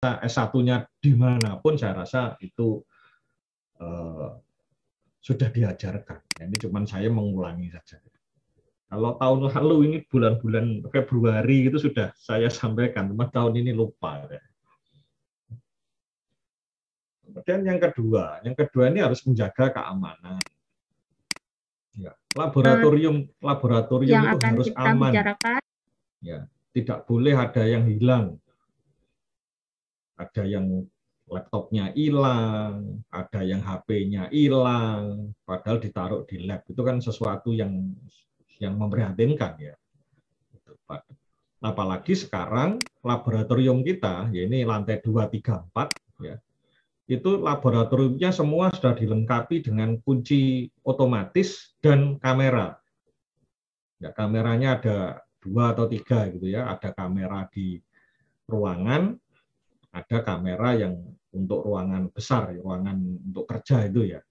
S1-nya dimanapun saya rasa itu sudah diajarkan. Ini cuma saya mengulangi saja. Kalau tahun lalu ini bulan-bulan Februari itu sudah saya sampaikan, cuma tahun ini lupa. Kemudian yang kedua ini harus menjaga keamanan. Ya, laboratorium yang itu akan harus kita aman. Bicarakan. Ya, tidak boleh ada yang hilang. Ada yang laptopnya hilang, ada yang HP-nya hilang, padahal ditaruh di lab. Itu kan sesuatu yang memprihatinkan ya. Apalagi sekarang laboratorium kita, ya ini lantai 2, 3, 4, ya, itu laboratoriumnya semua sudah dilengkapi dengan kunci otomatis dan kamera. Ya, kameranya ada 2 atau 3 gitu ya, ada kamera di ruangan, ada kamera yang untuk ruangan besar, ruangan untuk kerja itu ya.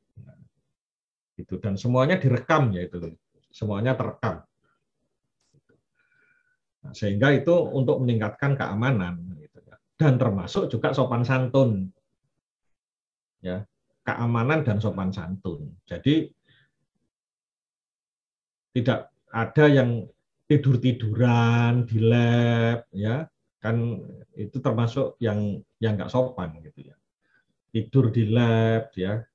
Itu dan semuanya direkam ya itu. Semuanya terekam. Nah, sehingga itu untuk meningkatkan keamanan gitu ya. Dan termasuk juga sopan santun. Ya, keamanan dan sopan santun. Jadi tidak ada yang tidur-tiduran di lab ya. Kan itu termasuk yang nggak sopan gitu ya. Tidur di lab ya.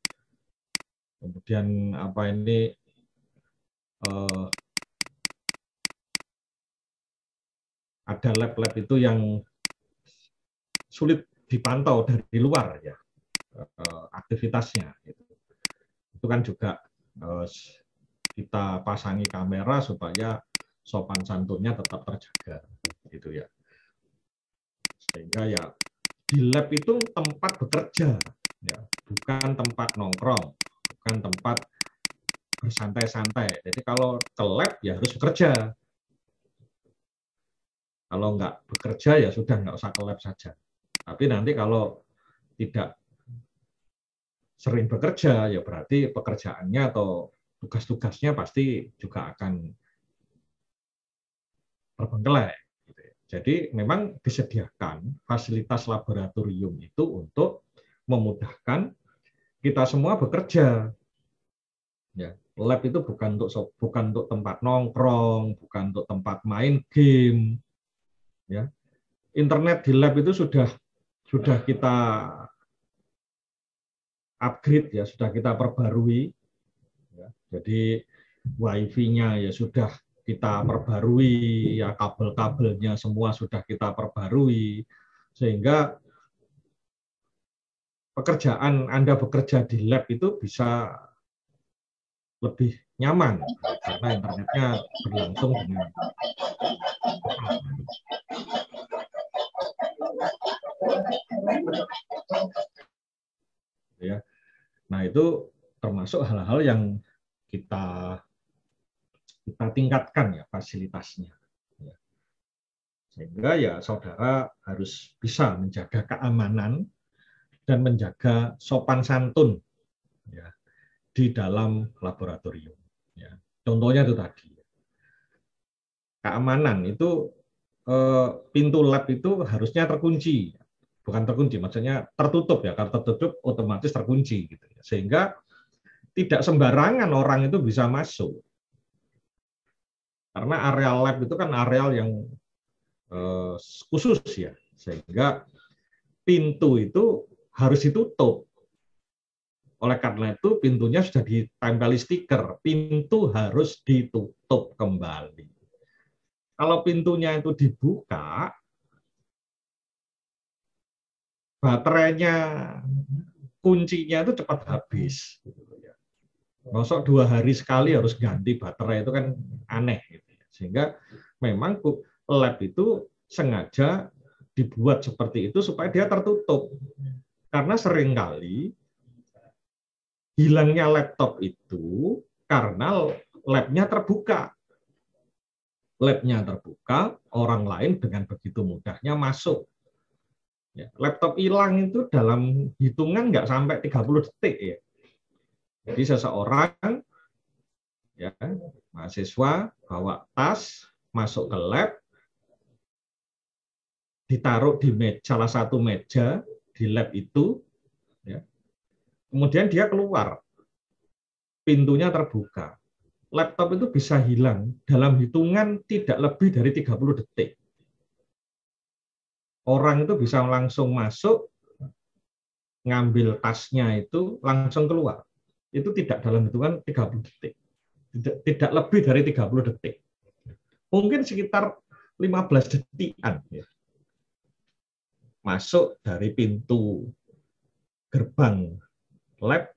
Kemudian apa ini ada lab-lab itu yang sulit dipantau dari luar ya aktivitasnya. Itu kan juga kita pasangi kamera supaya sopan santunnya tetap terjaga, gitu ya. Sehingga ya di lab itu tempat bekerja, ya, bukan tempat nongkrong, bukan tempat bersantai-santai. Jadi kalau ke lab ya harus bekerja. Kalau nggak bekerja ya sudah nggak usah ke lab saja. Tapi nanti kalau tidak sering bekerja ya berarti pekerjaannya atau tugas-tugasnya pasti juga akan terbengkelai. Jadi memang disediakan fasilitas laboratorium itu untuk memudahkan kita semua bekerja. Ya, lab itu bukan untuk tempat nongkrong, bukan untuk tempat main game. Ya, internet di lab itu sudah kita upgrade ya, sudah kita perbarui. Ya, jadi wifi-nya ya sudah kita perbarui, ya kabel-kabelnya semua sudah kita perbarui, sehingga pekerjaan Anda bekerja di lab itu bisa lebih nyaman karena internetnya berlangsung dengan ya. Nah, itu termasuk hal-hal yang kita tingkatkan ya fasilitasnya. Sehingga ya saudara harus bisa menjaga keamanan dan menjaga sopan santun ya, di dalam laboratorium. Ya. Contohnya itu tadi. Keamanan itu pintu lab itu harusnya terkunci. Bukan terkunci, maksudnya tertutup ya. Kalau tertutup otomatis terkunci gitu ya. Sehingga tidak sembarangan orang itu bisa masuk. Karena areal lab itu kan areal yang khusus ya. Sehingga pintu itu harus ditutup. Oleh karena itu pintunya sudah ditempeli stiker, pintu harus ditutup kembali. Kalau pintunya itu dibuka, baterainya, kuncinya itu cepat habis. Masuk 2 hari sekali harus ganti baterai itu kan aneh. Sehingga memang lab itu sengaja dibuat seperti itu supaya dia tertutup. Karena seringkali hilangnya laptop itu karena labnya terbuka. Labnya terbuka, orang lain dengan begitu mudahnya masuk. Ya, laptop hilang itu dalam hitungan nggak sampai 30 detik ya. Jadi seseorang ya, mahasiswa bawa tas, masuk ke lab, ditaruh di salah satu meja di lab itu, ya. Kemudian dia keluar, pintunya terbuka. Laptop itu bisa hilang dalam hitungan tidak lebih dari 30 detik. Orang itu bisa langsung masuk, ngambil tasnya itu, langsung keluar. Itu tidak dalam hitungan 30 detik. Tidak lebih dari 30 detik. Mungkin sekitar 15 detikan. Ya. Masuk dari pintu gerbang lab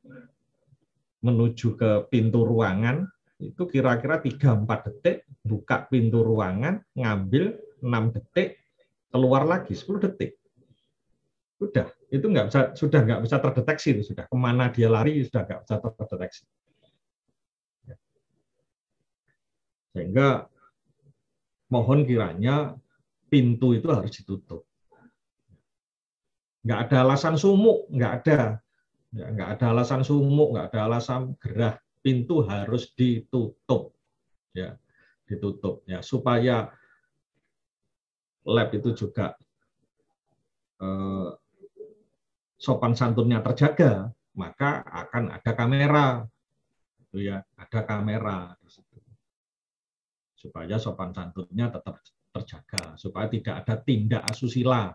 menuju ke pintu ruangan, itu kira-kira 3-4 detik, buka pintu ruangan, ngambil 6 detik, keluar lagi 10 detik. Sudah, itu sudah nggak bisa terdeteksi, itu sudah kemana dia lari sudah nggak bisa terdeteksi. Sehingga mohon kiranya pintu itu harus ditutup. Nggak ada alasan sumuk, nggak ada. Nggak ada alasan sumuk, nggak ada alasan gerah. Pintu harus ditutup, ya, ditutup, ya, supaya lab itu juga sopan santunnya terjaga, maka akan ada kamera, itu ya, ada kamera di situ, supaya sopan santunnya tetap terjaga, supaya tidak ada tindak asusila.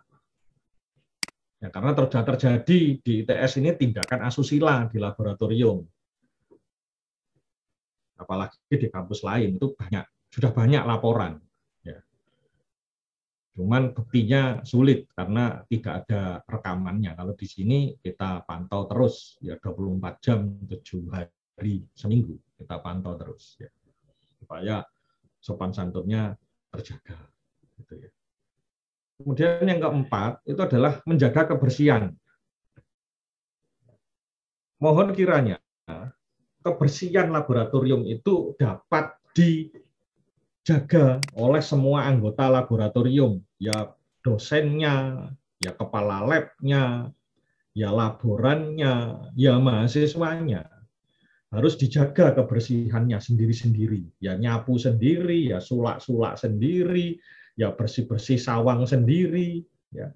Ya, karena sudah terjadi di ITS ini tindakan asusila di laboratorium. Apalagi di kampus lain itu sudah banyak laporan. Ya. Cuman buktinya sulit karena tidak ada rekamannya. Kalau di sini kita pantau terus, ya 24 jam, 7 hari seminggu kita pantau terus, ya, supaya sopan santunnya terjaga. Gitu ya. Kemudian yang keempat itu adalah menjaga kebersihan. Mohon kiranya kebersihan laboratorium itu dapat dijaga oleh semua anggota laboratorium, ya dosennya, ya kepala labnya, ya laborannya, ya mahasiswanya. Harus dijaga kebersihannya sendiri-sendiri, ya nyapu sendiri, ya sulak-sulak sendiri, ya bersih-bersih sawang sendiri. Ya.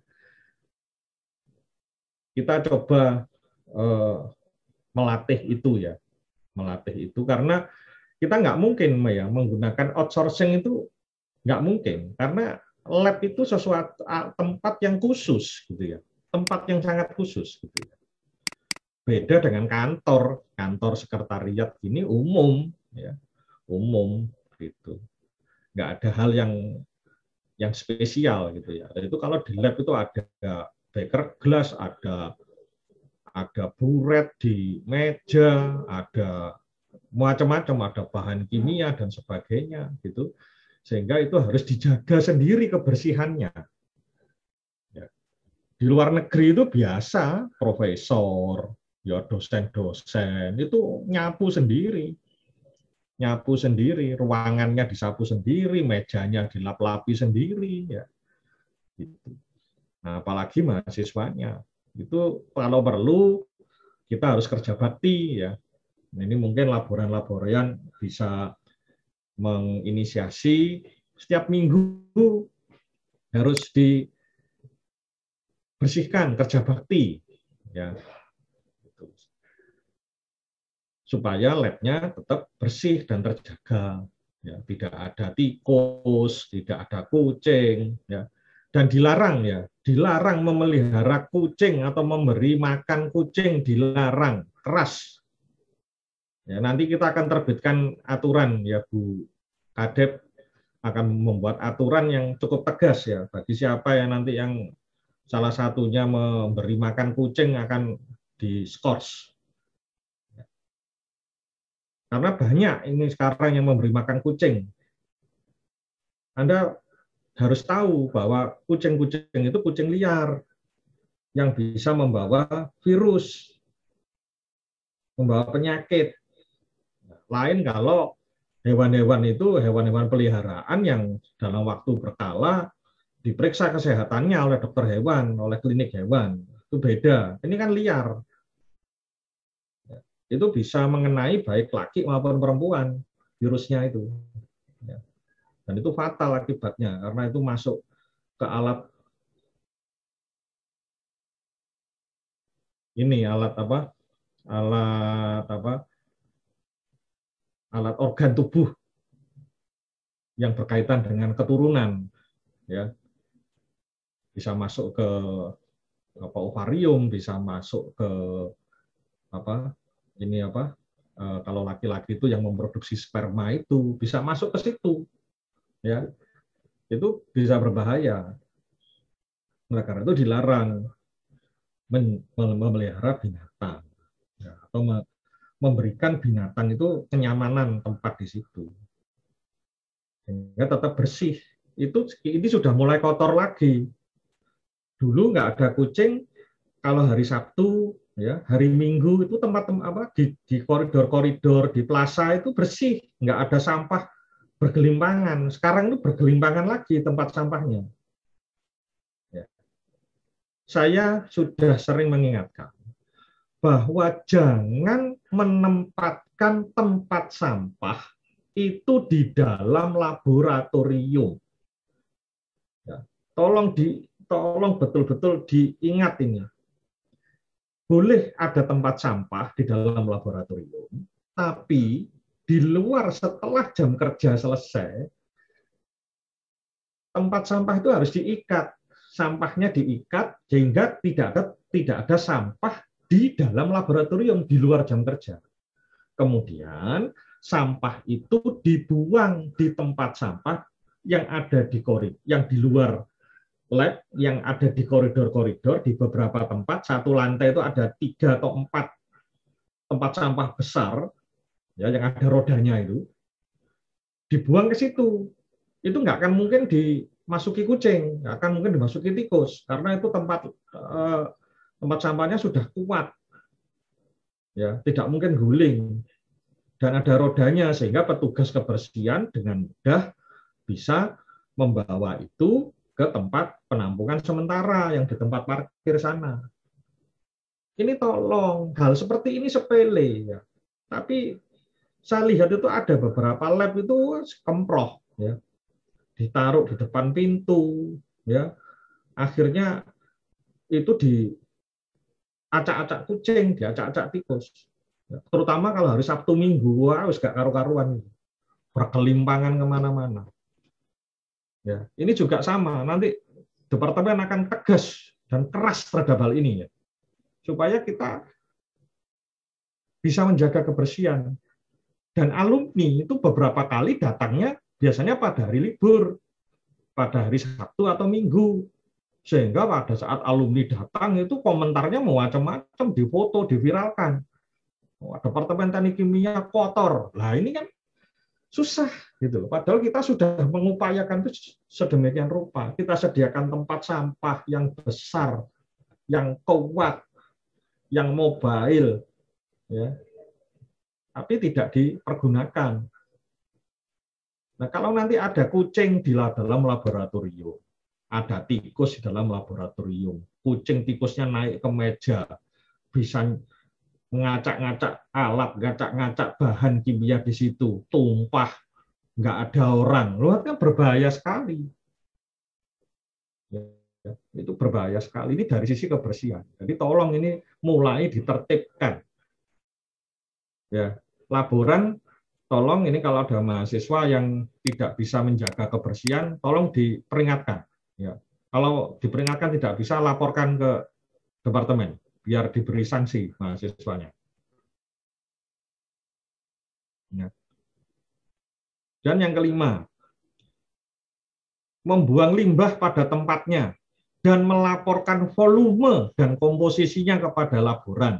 Kita coba melatih itu, ya, melatih itu karena kita nggak mungkin ya menggunakan outsourcing, itu nggak mungkin karena lab itu sesuatu tempat yang khusus, gitu ya, tempat yang sangat khusus, gitu ya. Beda dengan kantor sekretariat ini umum, ya, umum gitu, nggak ada hal yang spesial, gitu ya. Itu kalau di lab itu ada beker gelas, ada buret di meja, ada macam-macam, ada bahan kimia dan sebagainya, gitu, sehingga itu harus dijaga sendiri kebersihannya. Ya. Di luar negeri itu biasa profesor, ya dosen-dosen itu nyapu sendiri, ruangannya disapu sendiri, mejanya dilap-lapi sendiri, ya. Gitu. Nah, apalagi mahasiswanya itu kalau perlu kita harus kerja bakti, ya. Nah, ini mungkin laboran-laboran bisa menginisiasi setiap minggu harus dibersihkan kerja bakti, ya, supaya labnya tetap bersih dan terjaga, ya, tidak ada tikus, tidak ada kucing, ya, dan dilarang memelihara kucing atau memberi makan kucing, dilarang keras. Ya, nanti kita akan terbitkan aturan, ya, Bu Kadep akan membuat aturan yang cukup tegas, ya, bagi siapa yang nanti yang salah satunya memberi makan kucing akan diskors. Karena banyak ini sekarang yang memberi makan kucing. Anda harus tahu bahwa kucing-kucing itu kucing liar yang bisa membawa virus, membawa penyakit. Lain kalau hewan-hewan itu hewan-hewan peliharaan yang dalam waktu berkala diperiksa kesehatannya oleh dokter hewan, oleh klinik hewan. Itu beda. Ini kan liar. Itu bisa mengenai baik laki maupun perempuan virusnya itu. Dan itu fatal akibatnya karena itu masuk ke alat ini alat apa? Alat organ tubuh yang berkaitan dengan keturunan, ya. Bisa masuk ke ovarium, bisa masuk ke apa? Ini apa? Kalau laki-laki itu yang memproduksi sperma itu bisa masuk ke situ, ya. Itu bisa berbahaya. Nah, karena itu dilarang memelihara binatang, ya, atau memberikan binatang itu kenyamanan tempat di situ sehingga tetap bersih. Ini sudah mulai kotor lagi. Dulu nggak ada kucing, kalau hari Sabtu, ya hari Minggu itu tempat-tempat apa di koridor-koridor di plaza itu bersih, nggak ada sampah bergelimpangan. Sekarang itu bergelimpangan lagi tempat sampahnya. Ya. Saya sudah sering mengingatkan bahwa jangan menempatkan tempat sampah itu di dalam laboratorium. Ya. Tolong betul-betul diingat ini. Boleh ada tempat sampah di dalam laboratorium, tapi di luar setelah jam kerja selesai, tempat sampah itu harus diikat. Sampahnya diikat sehingga tidak ada sampah di dalam laboratorium di luar jam kerja. Kemudian sampah itu dibuang di tempat sampah yang ada di koridor, yang di luar lab, yang ada di koridor-koridor. Di beberapa tempat, satu lantai itu ada 3 atau 4 tempat sampah besar, ya, yang ada rodanya itu, dibuang ke situ. Itu nggak akan mungkin dimasuki kucing, nggak akan mungkin dimasuki tikus, karena itu tempat sampahnya sudah kuat, ya, tidak mungkin guling, dan ada rodanya sehingga petugas kebersihan dengan mudah bisa membawa itu ke tempat penampungan sementara yang di tempat parkir sana. Ini tolong, hal seperti ini sepele, ya. Tapi saya lihat itu ada beberapa lab itu kemproh, ya, ditaruh di depan pintu, ya. Akhirnya itu diacak-acak kucing, diacak-acak tikus. Ya, terutama kalau hari Sabtu Minggu, wah, gak karu-karuan, berkelimpangan kemana-mana. Ya, ini juga sama. Nanti departemen akan tegas dan keras terhadap hal ini, ya, supaya kita bisa menjaga kebersihan. Dan alumni itu beberapa kali datangnya biasanya pada hari libur, pada hari Sabtu atau Minggu. Sehingga pada saat alumni datang itu komentarnya macam-macam, difoto, diviralkan. Departemen Teknik Kimia kotor. Lah ini kan susah gitu. Padahal kita sudah mengupayakan itu sedemikian rupa. Kita sediakan tempat sampah yang besar, yang kuat, yang mobile, ya. Tapi tidak dipergunakan. Nah, kalau nanti ada kucing di dalam laboratorium, ada tikus di dalam laboratorium, kucing tikusnya naik ke meja, bisa ngacak-ngacak alat, ngacak-ngacak bahan kimia di situ, tumpah, nggak ada orang, luar kan berbahaya sekali. Ya, itu berbahaya sekali. Ini dari sisi kebersihan. Jadi tolong ini mulai ditertibkan. Ya, laboran, tolong ini kalau ada mahasiswa yang tidak bisa menjaga kebersihan, tolong diperingatkan. Ya, kalau diperingatkan tidak bisa, laporkan ke departemen biar diberi sanksi mahasiswanya. Ya. Dan yang kelima, membuang limbah pada tempatnya dan melaporkan volume dan komposisinya kepada laboran.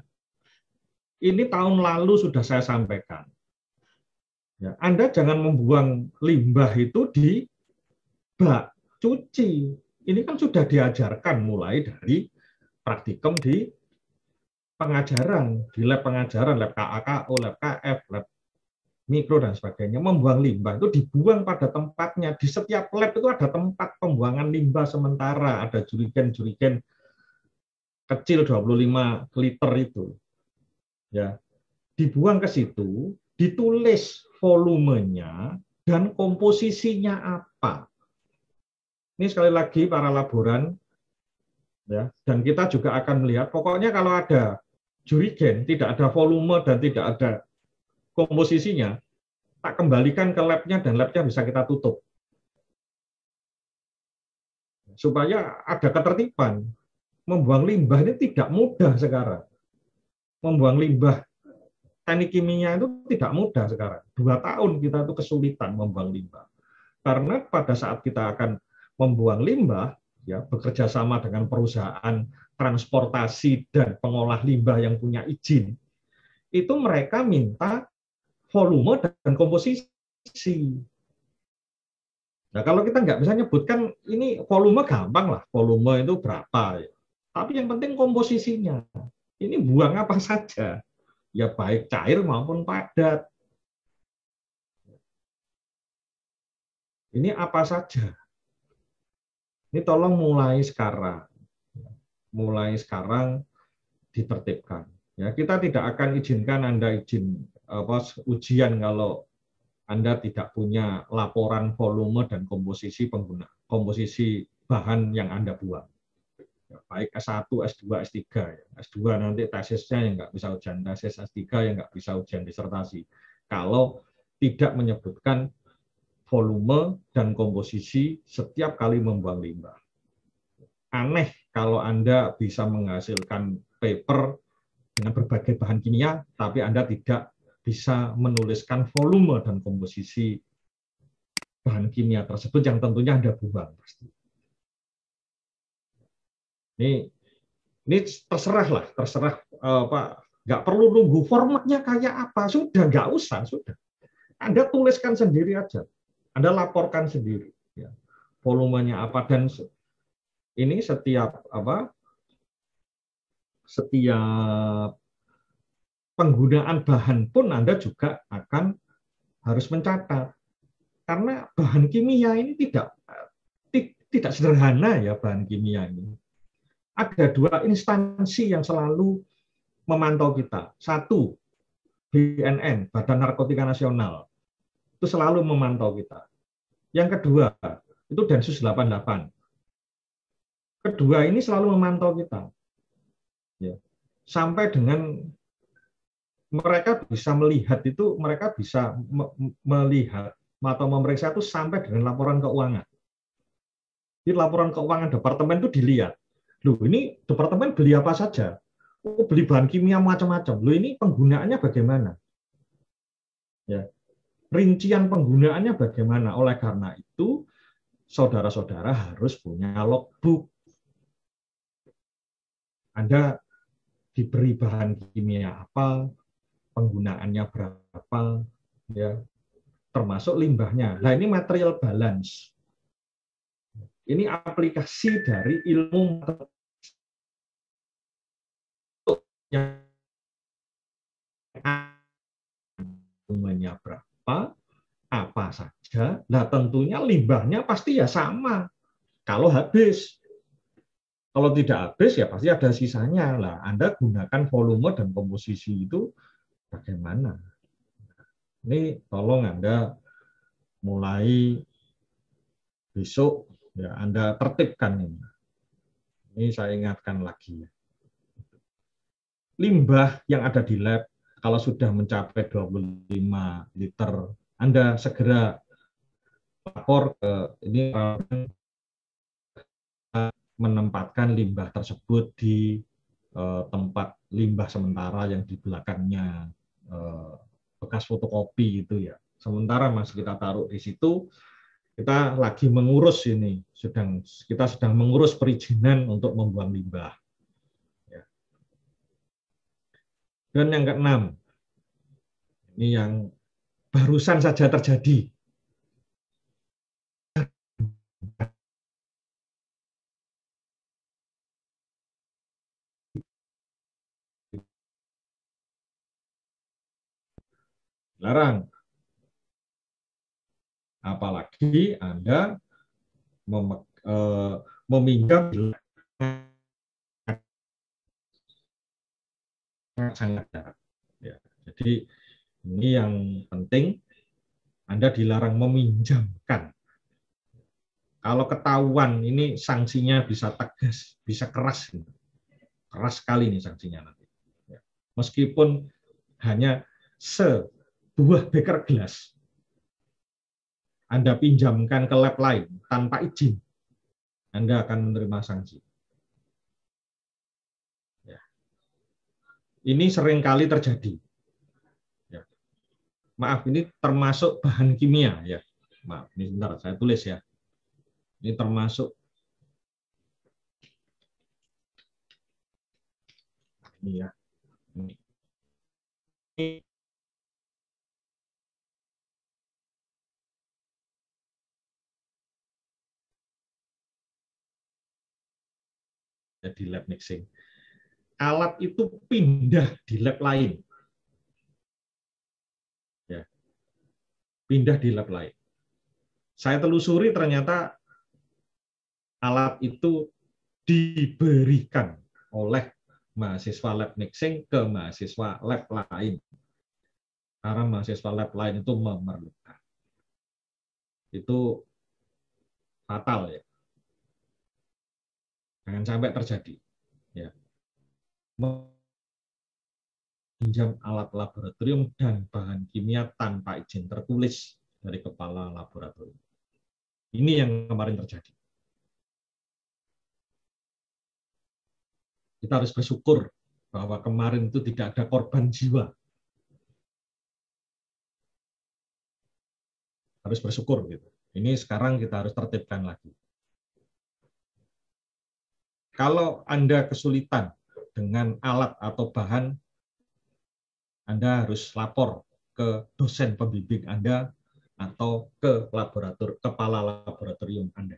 Ini tahun lalu sudah saya sampaikan. Ya, Anda jangan membuang limbah itu di bak cuci. Ini kan sudah diajarkan mulai dari praktikum di pengajaran, di lab pengajaran, lab KAKO, lab KF, lab mikro dan sebagainya. Membuang limbah itu dibuang pada tempatnya. Di setiap lab itu ada tempat pembuangan limbah sementara, ada jurigen-jurigen kecil 25 liter itu. Ya, dibuang ke situ, ditulis volumenya dan komposisinya apa. Ini sekali lagi para laboran, ya, dan kita juga akan melihat, pokoknya kalau ada jurigen, tidak ada volume dan tidak ada komposisinya, tak kembalikan ke labnya dan labnya bisa kita tutup. Supaya ada ketertiban. Membuang limbah ini tidak mudah sekarang. Membuang limbah teknik kimia itu tidak mudah sekarang. 2 tahun kita itu kesulitan membuang limbah. Karena pada saat kita akan membuang limbah, ya bekerja sama dengan perusahaan transportasi dan pengolah limbah yang punya izin, itu mereka minta volume dan komposisi. Nah, kalau kita nggak bisa nyebutkan ini volume, gampang lah, volume itu berapa. Tapi yang penting komposisinya. Ini buang apa saja, ya baik cair maupun padat. Ini apa saja. Ini tolong mulai sekarang ditertibkan. Ya, kita tidak akan izinkan Anda ujian kalau Anda tidak punya laporan volume dan komposisi bahan yang Anda buang. Ya, baik S1, S2, S3. S2 nanti tesisnya yang nggak bisa ujian tesis, S3 yang nggak bisa ujian disertasi. Kalau tidak menyebutkan volume dan komposisi setiap kali membuang limbah. Aneh kalau Anda bisa menghasilkan paper dengan berbagai bahan kimia, tapi Anda tidak bisa menuliskan volume dan komposisi bahan kimia tersebut yang tentunya Anda buang. Ini terserah Pak. Nggak perlu nunggu formatnya kayak apa, sudah nggak usah, sudah. Anda tuliskan sendiri aja, Anda laporkan sendiri, ya. Volumenya apa dan ini setiap penggunaan bahan pun Anda juga akan harus mencatat. Karena bahan kimia ini tidak sederhana ya bahan kimia ini. Ada 2 instansi yang selalu memantau kita. 1, BNN, Badan Narkotika Nasional. Itu selalu memantau kita. Yang kedua, itu Densus 88. Kedua ini selalu memantau kita. Ya. Sampai dengan mereka bisa melihat itu, mereka bisa melihat atau memeriksa itu sampai dengan laporan keuangan. Di laporan keuangan departemen itu dilihat. Loh, ini departemen beli apa saja? Oh, beli bahan kimia macam-macam. Loh, ini penggunaannya bagaimana? Ya. Rincian penggunaannya bagaimana? Oleh karena itu, saudara-saudara harus punya logbook. Anda diberi bahan kimia apa, penggunaannya berapa, ya, termasuk limbahnya. Nah, ini material balance. Ini aplikasi dari ilmu volumenya berapa, apa saja. Nah, tentunya limbahnya pasti ya sama. Kalau habis, kalau tidak habis ya pasti ada sisanya. Lah, Anda gunakan volume dan komposisi itu bagaimana? Ini tolong Anda mulai besok ya Anda tertibkan ini. Ini saya ingatkan lagi. Limbah yang ada di lab kalau sudah mencapai 25 liter, Anda segera lapor ke ini menempatkan limbah tersebut di tempat limbah sementara yang di belakangnya bekas fotokopi itu ya. Sementara masih kita taruh di situ, kita lagi mengurus ini, kita sedang mengurus perizinan untuk membuang limbah. Ya. Dan yang keenam, ini yang barusan saja terjadi. Larang. Apalagi Anda meminjam sangat jarang. Ya. Jadi ini yang penting, Anda dilarang meminjamkan. Kalau ketahuan, ini sanksinya bisa tegas, bisa keras. Keras sekali nih sanksinya nanti. meskipun hanya sebuah beker gelas, Anda pinjamkan ke lab lain tanpa izin, Anda akan menerima sanksi. Ya. Ini seringkali terjadi. Ya. Maaf, ini termasuk bahan kimia. Ya. Maaf, ini sebentar, saya tulis ya. Ini termasuk ini ya. Ini di lab mixing. Alat itu pindah di lab lain. Ya. Pindah di lab lain. Saya telusuri ternyata alat itu diberikan oleh mahasiswa lab mixing ke mahasiswa lab lain. Karena mahasiswa lab lain itu memerlukan. Itu fatal ya. Jangan sampai terjadi. Ya. Meminjam alat laboratorium dan bahan kimia tanpa izin tertulis dari kepala laboratorium. Ini yang kemarin terjadi. Kita harus bersyukur bahwa kemarin itu tidak ada korban jiwa. Harus bersyukur gitu. Ini sekarang kita harus tertibkan lagi. Kalau Anda kesulitan dengan alat atau bahan, Anda harus lapor ke dosen pembimbing Anda atau ke kepala laboratorium Anda.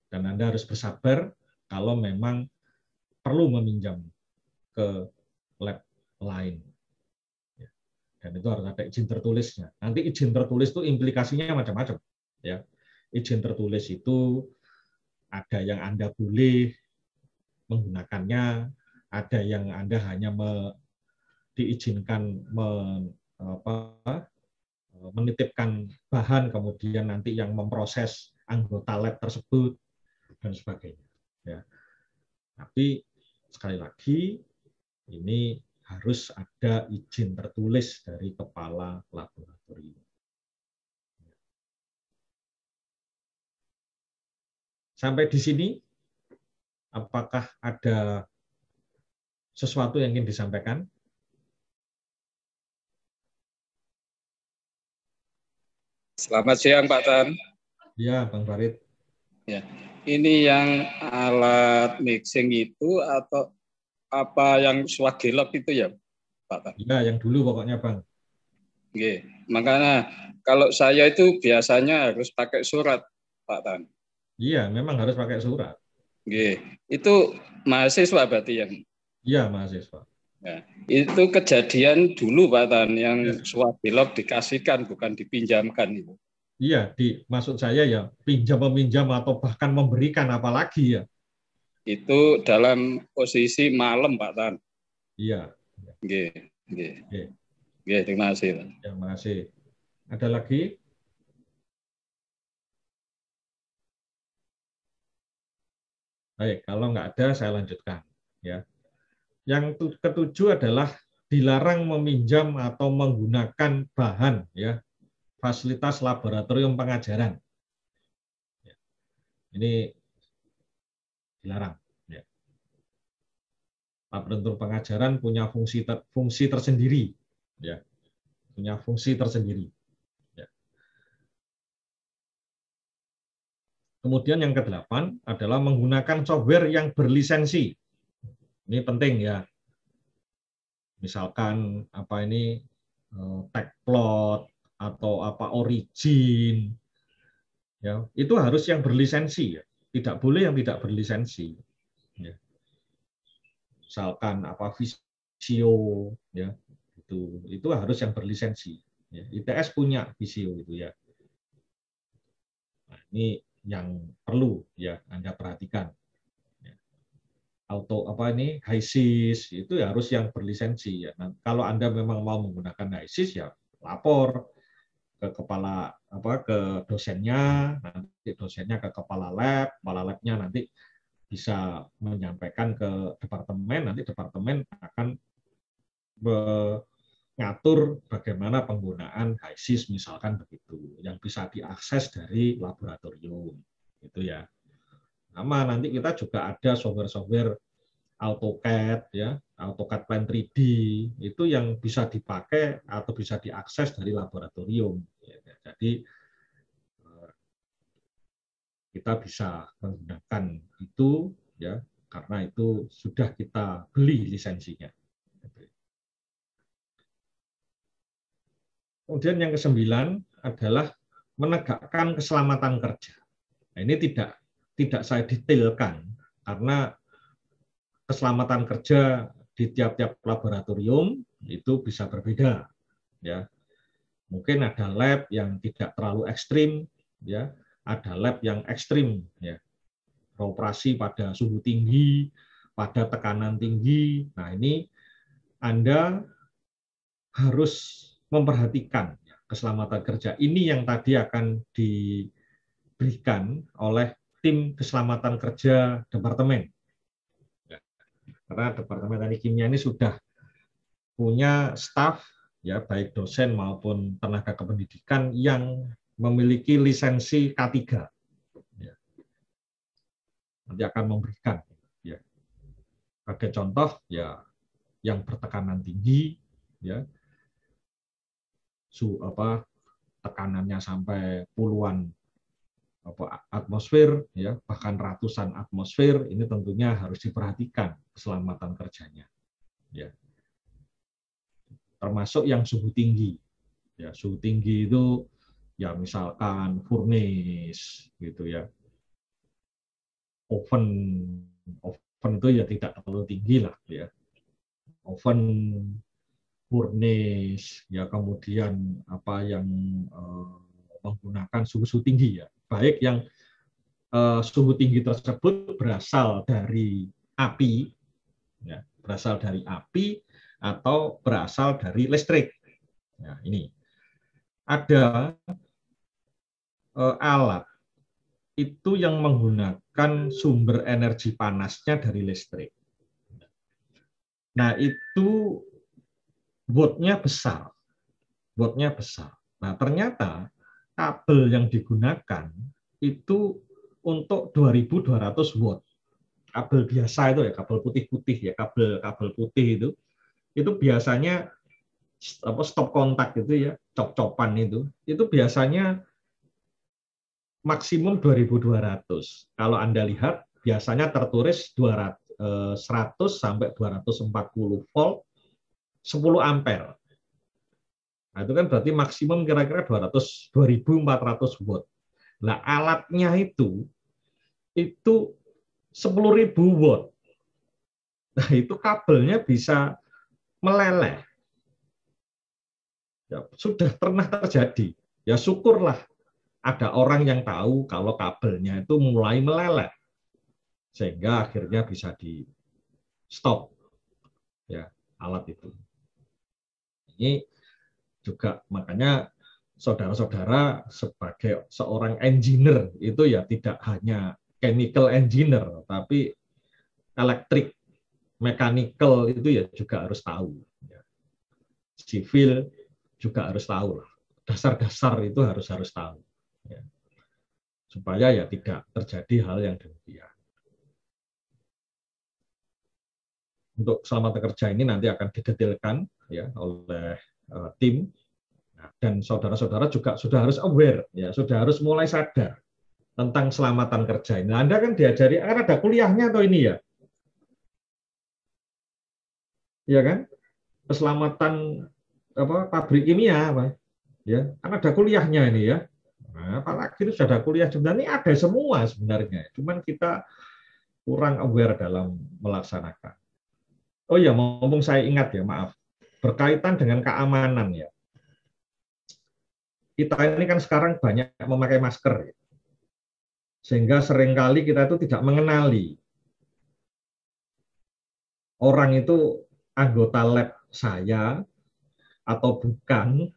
Dan Anda harus bersabar kalau memang perlu meminjam ke lab lain. Dan itu harus ada izin tertulisnya. Nanti izin tertulis itu implikasinya macam-macam. Ya. Izin tertulis itu ada yang Anda boleh menggunakannya, ada yang Anda hanya diizinkan menitipkan bahan, kemudian nanti yang memproses anggota lab tersebut, dan sebagainya. Ya. Tapi sekali lagi, ini harus ada izin tertulis dari kepala laboratorium. Sampai di sini, apakah ada sesuatu yang ingin disampaikan? Selamat siang, Pak Tan. Ya, Bang Farid. Ya, ini yang alat mixing itu atau apa yang swagelok itu ya, Pak Tan? Ya, yang dulu pokoknya, Bang. Oke, makanya kalau saya itu biasanya harus pakai surat, Pak Tan. Iya, memang harus pakai surat. Oke, itu mahasiswa berarti yang? Iya, mahasiswa. Ya, itu kejadian dulu, Pak Tan, yang swagelok dikasihkan bukan dipinjamkan itu. Iya, maksud saya ya pinjam meminjam atau bahkan memberikan, apalagi ya. Itu dalam posisi malam, Pak Tan. Iya. Oke. Oke, terima kasih. Ya, terima kasih. Ada lagi? Baik, kalau nggak ada saya lanjutkan. Ya. Yang ketujuh adalah dilarang meminjam atau menggunakan bahan ya fasilitas laboratorium pengajaran. Ya. Ini dilarang. Ya. Laboratorium pengajaran punya fungsi tersendiri, ya, punya fungsi tersendiri. Ya. Kemudian yang ke-8 adalah menggunakan software yang berlisensi. Ini penting ya. Misalkan apa ini Techplot atau apa Origin, ya itu harus yang berlisensi ya. Tidak boleh yang tidak berlisensi. Ya. Misalkan apa Visio, ya itu harus yang berlisensi. Ya. ITS punya Visio itu ya. Nah, ini yang perlu ya Anda perhatikan. Auto apa ini HiSys itu ya harus yang berlisensi ya. Nah, kalau Anda memang mau menggunakan HiSys ya lapor ke kepala ke dosennya, nanti dosennya ke kepala labnya nanti bisa menyampaikan ke departemen, nanti departemen akan mengatur bagaimana penggunaan HISIS misalkan begitu, yang bisa diakses dari laboratorium, gitu ya. Sama nanti kita juga ada software-software AutoCAD ya, AutoCAD Plan 3D itu yang bisa dipakai atau bisa diakses dari laboratorium. Jadi kita bisa menggunakan itu ya karena itu sudah kita beli lisensinya. Kemudian yang ke-9 adalah menegakkan keselamatan kerja. Nah, ini tidak saya detailkan karena keselamatan kerja di tiap-tiap laboratorium itu bisa berbeda ya. Mungkin ada lab yang tidak terlalu ekstrim ya, ada lab yang ekstrim ya. Beroperasi pada suhu tinggi, pada tekanan tinggi. Nah, ini Anda harus memperhatikan ya, keselamatan kerja. Ini yang tadi akan diberikan oleh tim keselamatan kerja departemen. Karena Departemen Teknik Kimia ini sudah punya staf, ya baik dosen maupun tenaga kependidikan yang memiliki lisensi K3. Ya. Nanti akan memberikan. Ya. Sebagai contoh, ya yang bertekanan tinggi, ya tekanannya sampai puluhan atmosfer, ya bahkan ratusan atmosfer, ini tentunya harus diperhatikan keselamatan kerjanya. Ya. Termasuk yang suhu tinggi. Ya, suhu tinggi itu ya misalkan furnace gitu ya. Oven itu ya tidak terlalu tinggi lah ya. Oven, furnace ya, kemudian apa yang menggunakan suhu tinggi ya. Baik yang suhu tinggi tersebut berasal dari api ya, berasal dari api atau berasal dari listrik. Nah, ini ada alat itu yang menggunakan sumber energi panasnya dari listrik. Nah, itu wattnya besar. Wattnya besar. Nah, ternyata kabel yang digunakan itu untuk 2.200 watt. Kabel biasa itu ya, kabel putih-putih ya, kabel putih itu biasanya stop kontak itu ya, cop-copan itu biasanya maksimum 2.200. Kalau Anda lihat biasanya tertulis 100 sampai 240 volt 10 ampere. Nah, itu kan berarti maksimum kira-kira 2.400 watt. Nah, alatnya itu 10.000 watt. Nah, itu kabelnya bisa meleleh. Ya, sudah pernah terjadi. Ya syukurlah ada orang yang tahu kalau kabelnya itu mulai meleleh. Sehingga akhirnya bisa di stop ya alat itu. Ini juga makanya saudara-saudara sebagai seorang engineer itu ya tidak hanya chemical engineer tapi elektrik, mechanical itu ya juga harus tahu. Sivil juga harus tahu lah. Dasar-dasar itu harus tahu. Ya. Supaya ya tidak terjadi hal yang demikian. Untuk keselamatan kerja ini nanti akan didetailkan ya oleh tim. Nah, dan saudara-saudara juga sudah harus aware, ya sudah harus mulai sadar tentang keselamatan kerja ini. Nah, Anda kan diajari, kan ada kuliahnya atau ini ya, ya kan? Keselamatan pabrik kimia, apa? Ya, kan ada kuliahnya ini ya. Nah, apalagi itu sudah ada kuliah sebenarnya ini ada semua sebenarnya, cuman kita kurang aware dalam melaksanakan. Oh ya, mumpung saya ingat ya, maaf, berkaitan dengan keamanan ya. Kita ini kan sekarang banyak memakai masker, ya. Sehingga seringkali kita itu tidak mengenali orang itu anggota lab saya atau bukan,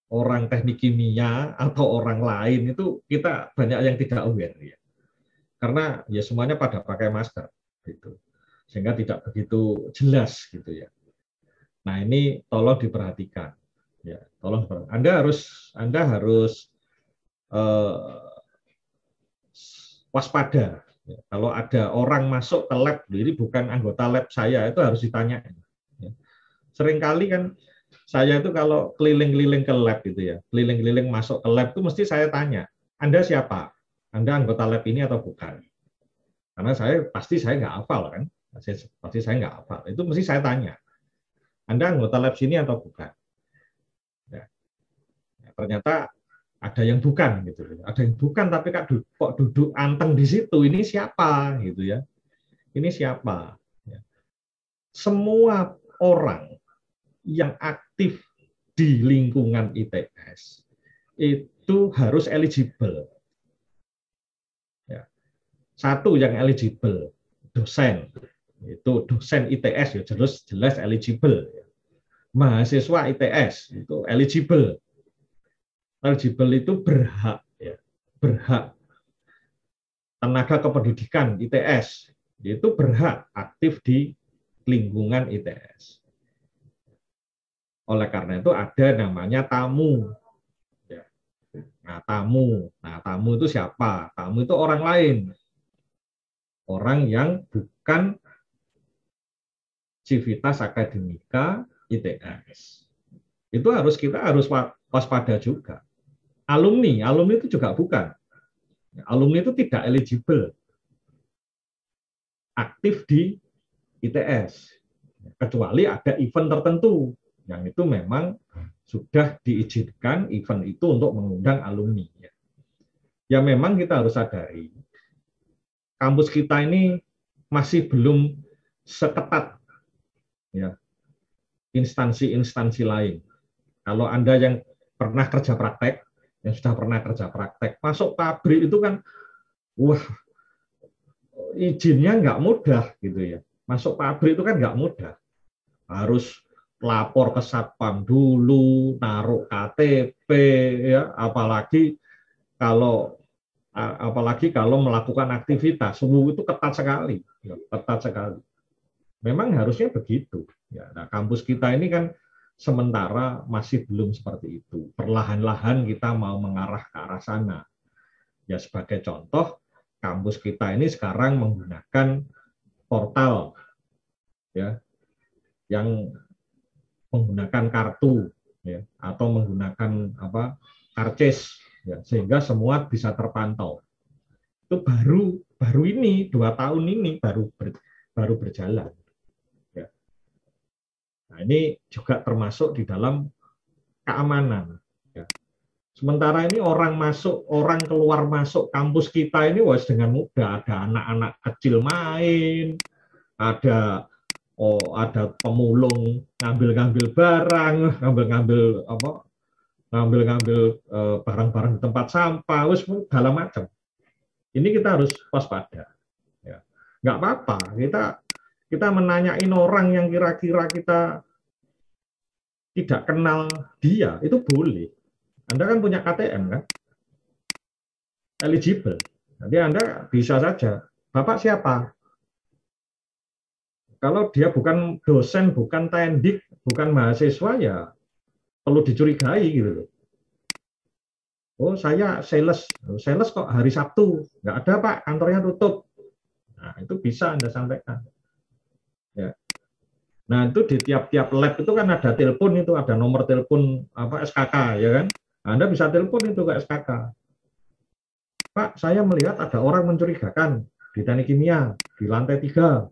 orang teknik kimia atau orang lain, itu kita banyak yang tidak aware ya. karena ya semuanya pada pakai masker gitu, sehingga tidak begitu jelas gitu ya. Nah ini tolong diperhatikan ya, tolong Anda harus waspada. Kalau ada orang masuk ke lab, ini bukan anggota lab saya, itu harus ditanya. Seringkali kan saya itu kalau keliling-keliling ke lab gitu ya, keliling-keliling masuk ke lab itu mesti saya tanya, Anda siapa? Anda anggota lab ini atau bukan? Karena pasti saya nggak hafal kan, pasti saya nggak hafal. Itu mesti saya tanya, Anda anggota lab sini atau bukan? Ya. Ternyata ada yang bukan gitu, ada yang bukan tapi kok duduk anteng di situ, ini siapa gitu ya, ini siapa? Semua orang yang aktif di lingkungan ITS itu harus eligible. Ya. Satu yang eligible, dosen, itu dosen ITS ya jelas eligible. Mahasiswa ITS itu eligible. Eligible itu berhak, ya, berhak. Tenaga kependidikan ITS itu berhak aktif di lingkungan ITS. Oleh karena itu ada namanya tamu. Nah, tamu itu siapa? Tamu itu orang lain. Orang yang bukan civitas akademika ITS. Itu kita harus waspada juga. Alumni itu juga bukan. Alumni itu tidak eligible aktif di ITS. Kecuali ada event tertentu yang itu memang sudah diizinkan event itu untuk mengundang alumni. Ya memang kita harus sadari, kampus kita ini masih belum seketat ya instansi-instansi lain. Kalau Anda yang pernah kerja praktek, yang sudah pernah kerja praktek, masuk pabrik itu kan, wah, izinnya nggak mudah gitu ya. Masuk pabrik itu kan nggak mudah. Harus lapor ke satpam dulu, naruh KTP, ya, apalagi kalau melakukan aktivitas, itu ketat sekali, ya, ketat sekali. Memang harusnya begitu. Ya, nah, kampus kita ini kan sementara masih belum seperti itu. Perlahan-lahan kita mau mengarah ke arah sana. Ya sebagai contoh, kampus kita ini sekarang menggunakan portal, ya, yang menggunakan kartu, ya, atau menggunakan karcis, ya, sehingga semua bisa terpantau. Itu baru ini 2 tahun ini baru berjalan. Ya. Nah ini juga termasuk di dalam keamanan. Ya. Sementara ini orang keluar masuk kampus kita ini dengan mudah, ada anak-anak kecil main, ada pemulung ngambil barang, ngambil barang-barang di tempat sampah, segala macam. Ini kita harus waspada. Ya. Nggak apa-apa, kita menanyain orang yang kira-kira kita tidak kenal dia, itu boleh. Anda kan punya KTM kan? Eligible. Nanti Anda bisa saja, Bapak siapa? Kalau dia bukan dosen, bukan tendik, bukan mahasiswa, ya perlu dicurigai gitu loh. Oh, saya sales kok hari Sabtu. Nggak ada Pak, kantornya tutup. Nah, itu bisa Anda sampaikan. Ya. Nah, itu di tiap-tiap lab itu kan ada telepon, itu ada nomor telepon SKK, ya kan? Anda bisa telepon itu ke SKK. Pak, saya melihat ada orang mencurigakan di teknik kimia, di lantai 3.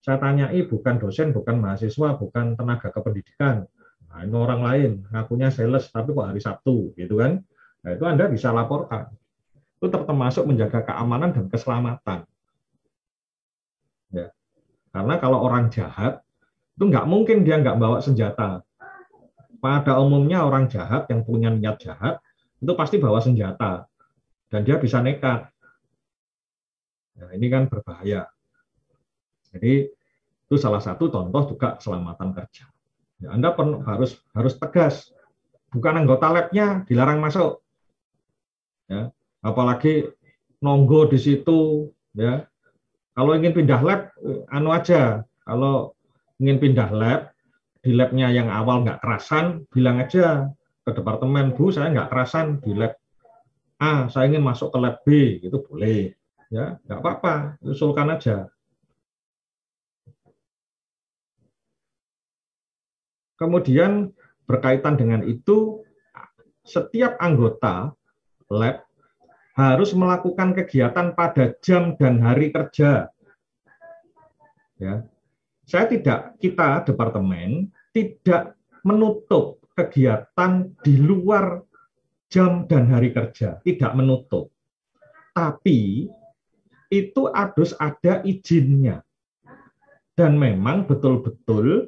Saya tanyai, bukan dosen, bukan mahasiswa, bukan tenaga kependidikan. Nah, ini orang lain, ngakunya sales, tapi kok hari Sabtu, gitu kan? Nah, itu Anda bisa laporkan. Itu termasuk menjaga keamanan dan keselamatan. Ya. Karena kalau orang jahat, itu nggak mungkin dia nggak bawa senjata. Pada umumnya orang jahat yang punya niat jahat, itu pasti bawa senjata. Dan dia bisa nekat. Nah, ini kan berbahaya. Jadi itu salah satu contoh juga keselamatan kerja. Ya, Anda harus tegas. Bukan anggota labnya dilarang masuk. Ya, apalagi nonggo di situ, ya. Kalau ingin pindah lab, anu aja. Kalau ingin pindah lab, di labnya yang awal nggak kerasan, bilang aja ke departemen, Bu, saya nggak kerasan di lab A, saya ingin masuk ke lab B, itu boleh. Ya, nggak apa-apa, usulkan aja. Kemudian berkaitan dengan itu, setiap anggota lab harus melakukan kegiatan pada jam dan hari kerja. Ya, kita departemen tidak menutup kegiatan di luar jam dan hari kerja, tidak menutup. Tapi itu harus ada izinnya. Dan memang betul-betul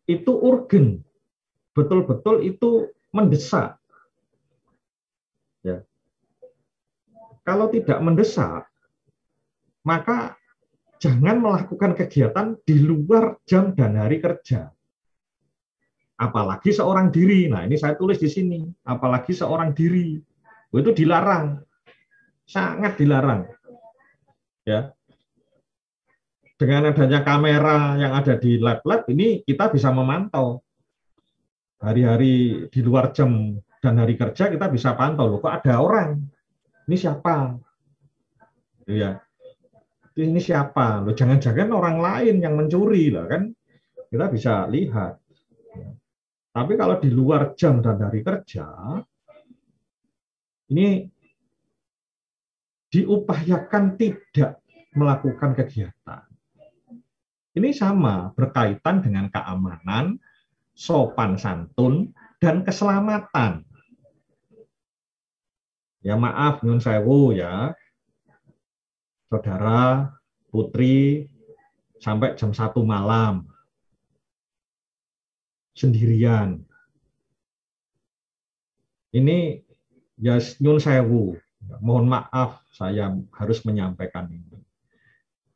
itu urgen. Betul-betul itu mendesak. Ya. Kalau tidak mendesak, maka jangan melakukan kegiatan di luar jam dan hari kerja. Apalagi seorang diri. Nah, ini saya tulis di sini. Apalagi seorang diri. Itu dilarang. Sangat dilarang. Ya. Dengan adanya kamera yang ada di lab-lab ini kita bisa memantau. Hari-hari di luar jam dan hari kerja kita bisa pantau. Loh, kok ada orang? Ini siapa? Ya. Ini siapa? Loh, jangan-jangan orang lain yang mencuri lah kan? Kita bisa lihat. Tapi kalau di luar jam dan hari kerja, ini diupayakan tidak melakukan kegiatan. Ini sama berkaitan dengan keamanan, sopan santun, dan keselamatan. Ya maaf, nyun sewu ya, saudara, putri, sampai jam 1 malam, sendirian. Ini ya nyun sewu, mohon maaf saya harus menyampaikan ini.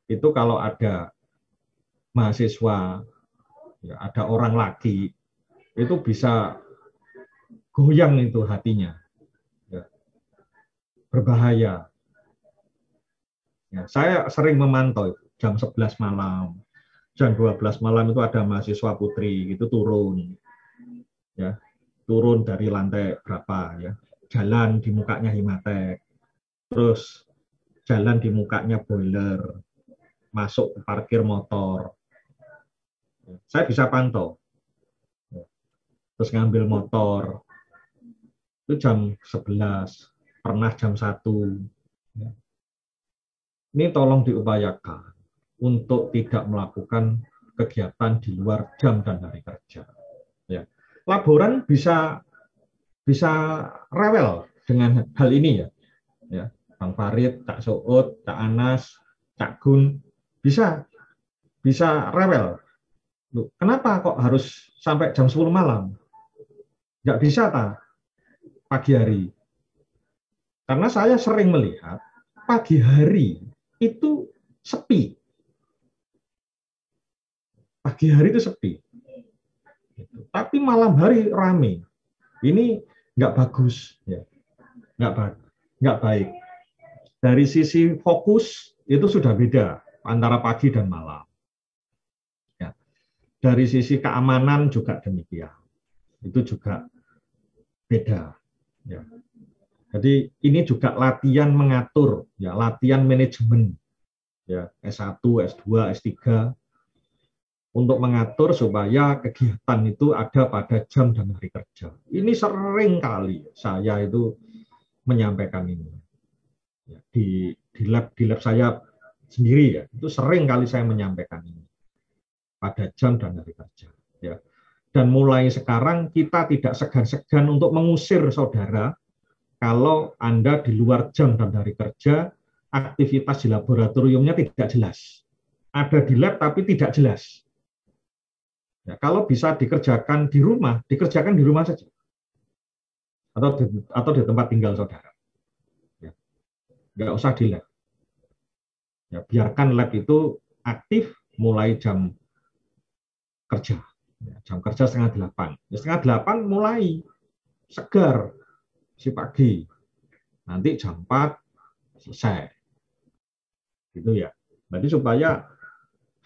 Itu kalau ada mahasiswa, ya, ada orang lagi, itu bisa goyang itu hatinya. Ya, berbahaya. Ya, saya sering memantau itu, jam 11 malam, jam 12 malam itu ada mahasiswa putri itu turun. Ya, turun dari lantai berapa ya, jalan di mukanya Himatek, terus jalan di mukanya boiler, masuk ke parkir motor. Saya bisa pantau. Terus ngambil motor, itu jam 11, pernah jam 1. Ini tolong diupayakan untuk tidak melakukan kegiatan di luar jam dan hari kerja. Ya. Laboran bisa rewel dengan hal ini ya. Ya, Bang Farid, Cak Suud, Cak Anas, Cak Gun bisa rewel. Loh, kenapa kok harus sampai jam 10 malam? Nggak bisa pagi hari. Karena saya sering melihat pagi hari itu sepi. Pagi hari itu sepi. Tapi malam hari rame. Ini nggak bagus, ya. Nggak baik. Dari sisi fokus itu sudah beda antara pagi dan malam. Ya. Dari sisi keamanan juga demikian. Itu juga beda. Ya. Jadi ini juga latihan mengatur, ya, latihan manajemen, ya, S1, S2, S3 untuk mengatur supaya kegiatan itu ada pada jam dan hari kerja. Ini sering kali saya itu menyampaikan ini. Ya, di lab saya sendiri ya, itu sering kali saya menyampaikan ini pada jam dan hari kerja. Ya. Dan mulai sekarang kita tidak segan-segan untuk mengusir saudara kalau Anda di luar jam dan hari kerja, aktivitas di laboratoriumnya tidak jelas. Ada di lab tapi tidak jelas. Ya, kalau bisa dikerjakan di rumah, dikerjakan di rumah saja. Atau di tempat tinggal saudara. Ya. Nggak usah di lab. Ya, biarkan lab itu aktif mulai jam kerja. Ya, jam kerja 7:30. Ya, 7:30 mulai segar si pagi. Nanti jam 4 selesai. gitu ya. Berarti supaya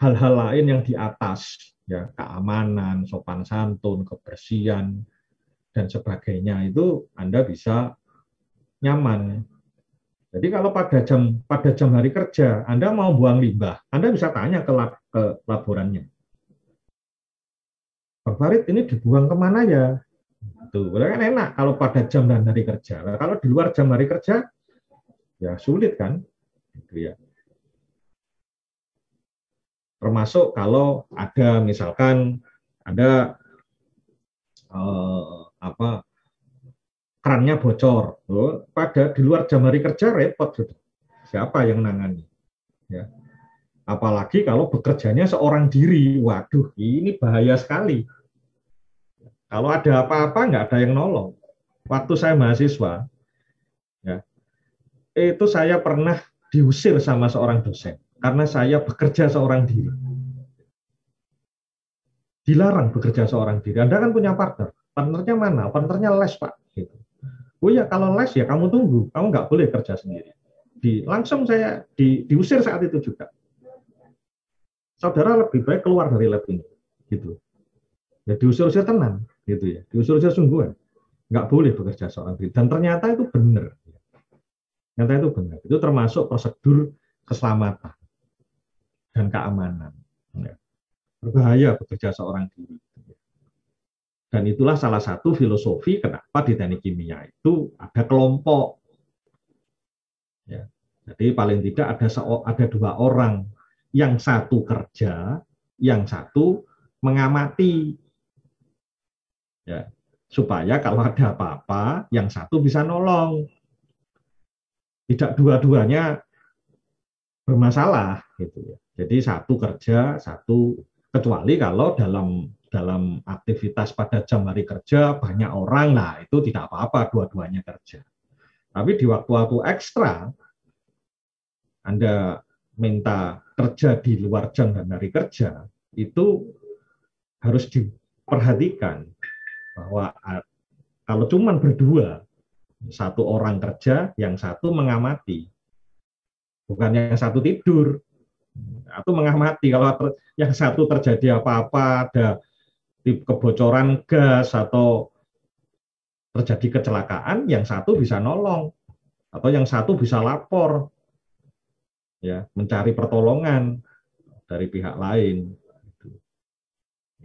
hal-hal lain yang di atas, ya keamanan, sopan santun, kebersihan dan sebagainya itu Anda bisa nyaman. Jadi kalau pada jam hari kerja Anda mau buang limbah, Anda bisa tanya ke laborannya, Bang Farid ini dibuang kemana ya? Tuh, kan enak kalau pada jam dan hari kerja. Nah, kalau di luar jam hari kerja, ya sulit kan? Gitu ya. Termasuk kalau ada misalkan ada apa kerannya bocor, pada di luar jam hari kerja repot sudah. Siapa yang nangani? Ya. Apalagi kalau bekerjanya seorang diri, waduh, ini bahaya sekali. Kalau ada apa-apa nggak ada yang nolong. Waktu saya mahasiswa, ya, itu saya pernah diusir sama seorang dosen karena saya bekerja seorang diri. Dilarang bekerja seorang diri. Anda kan punya partner. Partnernya mana? Partnernya les, Pak. Gitu. Oh ya, kalau les ya kamu tunggu. Kamu nggak boleh kerja sendiri. Langsung saya diusir saat itu juga. Saudara lebih baik keluar dari lab ini. Gitu. Ya diusir-usir tenang. Gitu ya. Diusir-usir sungguhan. Nggak boleh bekerja seorang diri. Dan ternyata itu benar. Ternyata itu benar. Itu termasuk prosedur keselamatan dan keamanan. Ya. Berbahaya bekerja seorang diri. Dan itulah salah satu filosofi kenapa di teknik kimia itu ada kelompok. Ya. Jadi paling tidak ada dua orang, yang satu kerja, yang satu mengamati. Ya. Supaya kalau ada apa-apa, yang satu bisa nolong. Tidak dua-duanya bermasalah. Gitu ya. Jadi satu kerja, satu kecuali kalau dalam aktivitas pada jam hari kerja banyak orang, nah itu tidak apa-apa dua-duanya kerja. Tapi di waktu-waktu ekstra Anda minta kerja di luar jam dan hari kerja, itu harus diperhatikan bahwa kalau cuma berdua, satu orang kerja, yang satu mengamati, bukan yang satu tidur atau mengamati. Kalau yang satu terjadi apa-apa, ada kebocoran gas atau terjadi kecelakaan, yang satu bisa nolong atau yang satu bisa lapor, ya mencari pertolongan dari pihak lain.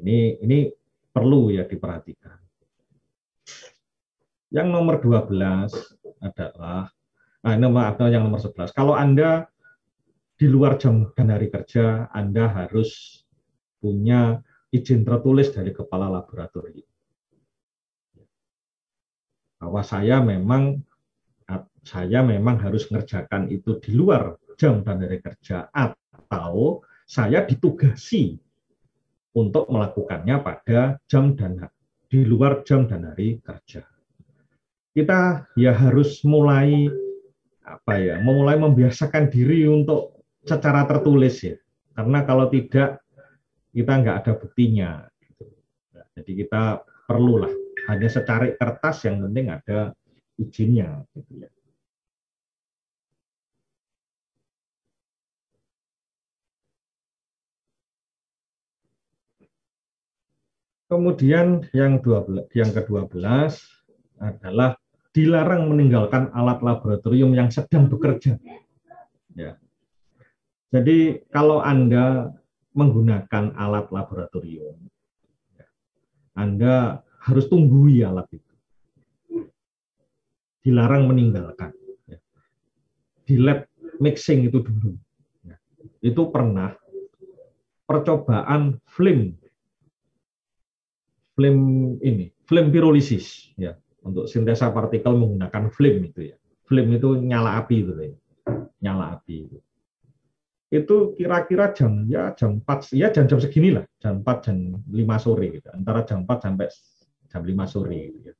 Ini perlu ya diperhatikan. Yang nomor 12 adalah yang nomor 11. Kalau Anda di luar jam dan hari kerja, Anda harus punya izin tertulis dari kepala laboratorium. Bahwa saya memang harus mengerjakan itu di luar jam dan hari kerja, atau saya ditugasi untuk melakukannya pada di luar jam dan hari kerja. Kita ya harus mulai membiasakan diri untuk secara tertulis ya. Karena kalau tidak kita nggak ada buktinya. Jadi kita perlulah hanya secari kertas, yang penting ada izinnya. Gitu ya. Kemudian yang ke-12 adalah dilarang meninggalkan alat laboratorium yang sedang bekerja. Ya. Jadi kalau Anda menggunakan alat laboratorium, Anda harus tunggui alat itu. Dilarang meninggalkan. Di lab mixing itu dulu. Itu pernah percobaan flame pirolisis ya, untuk sintesa partikel menggunakan flame itu ya. Flame itu nyala api gitu ya. Nyala api itu. Itu kira-kira jam 4 ya, jam segini lah, jam 4 jam 5 sore gitu. Antara jam 4 sampai jam 5 sore gitu ya.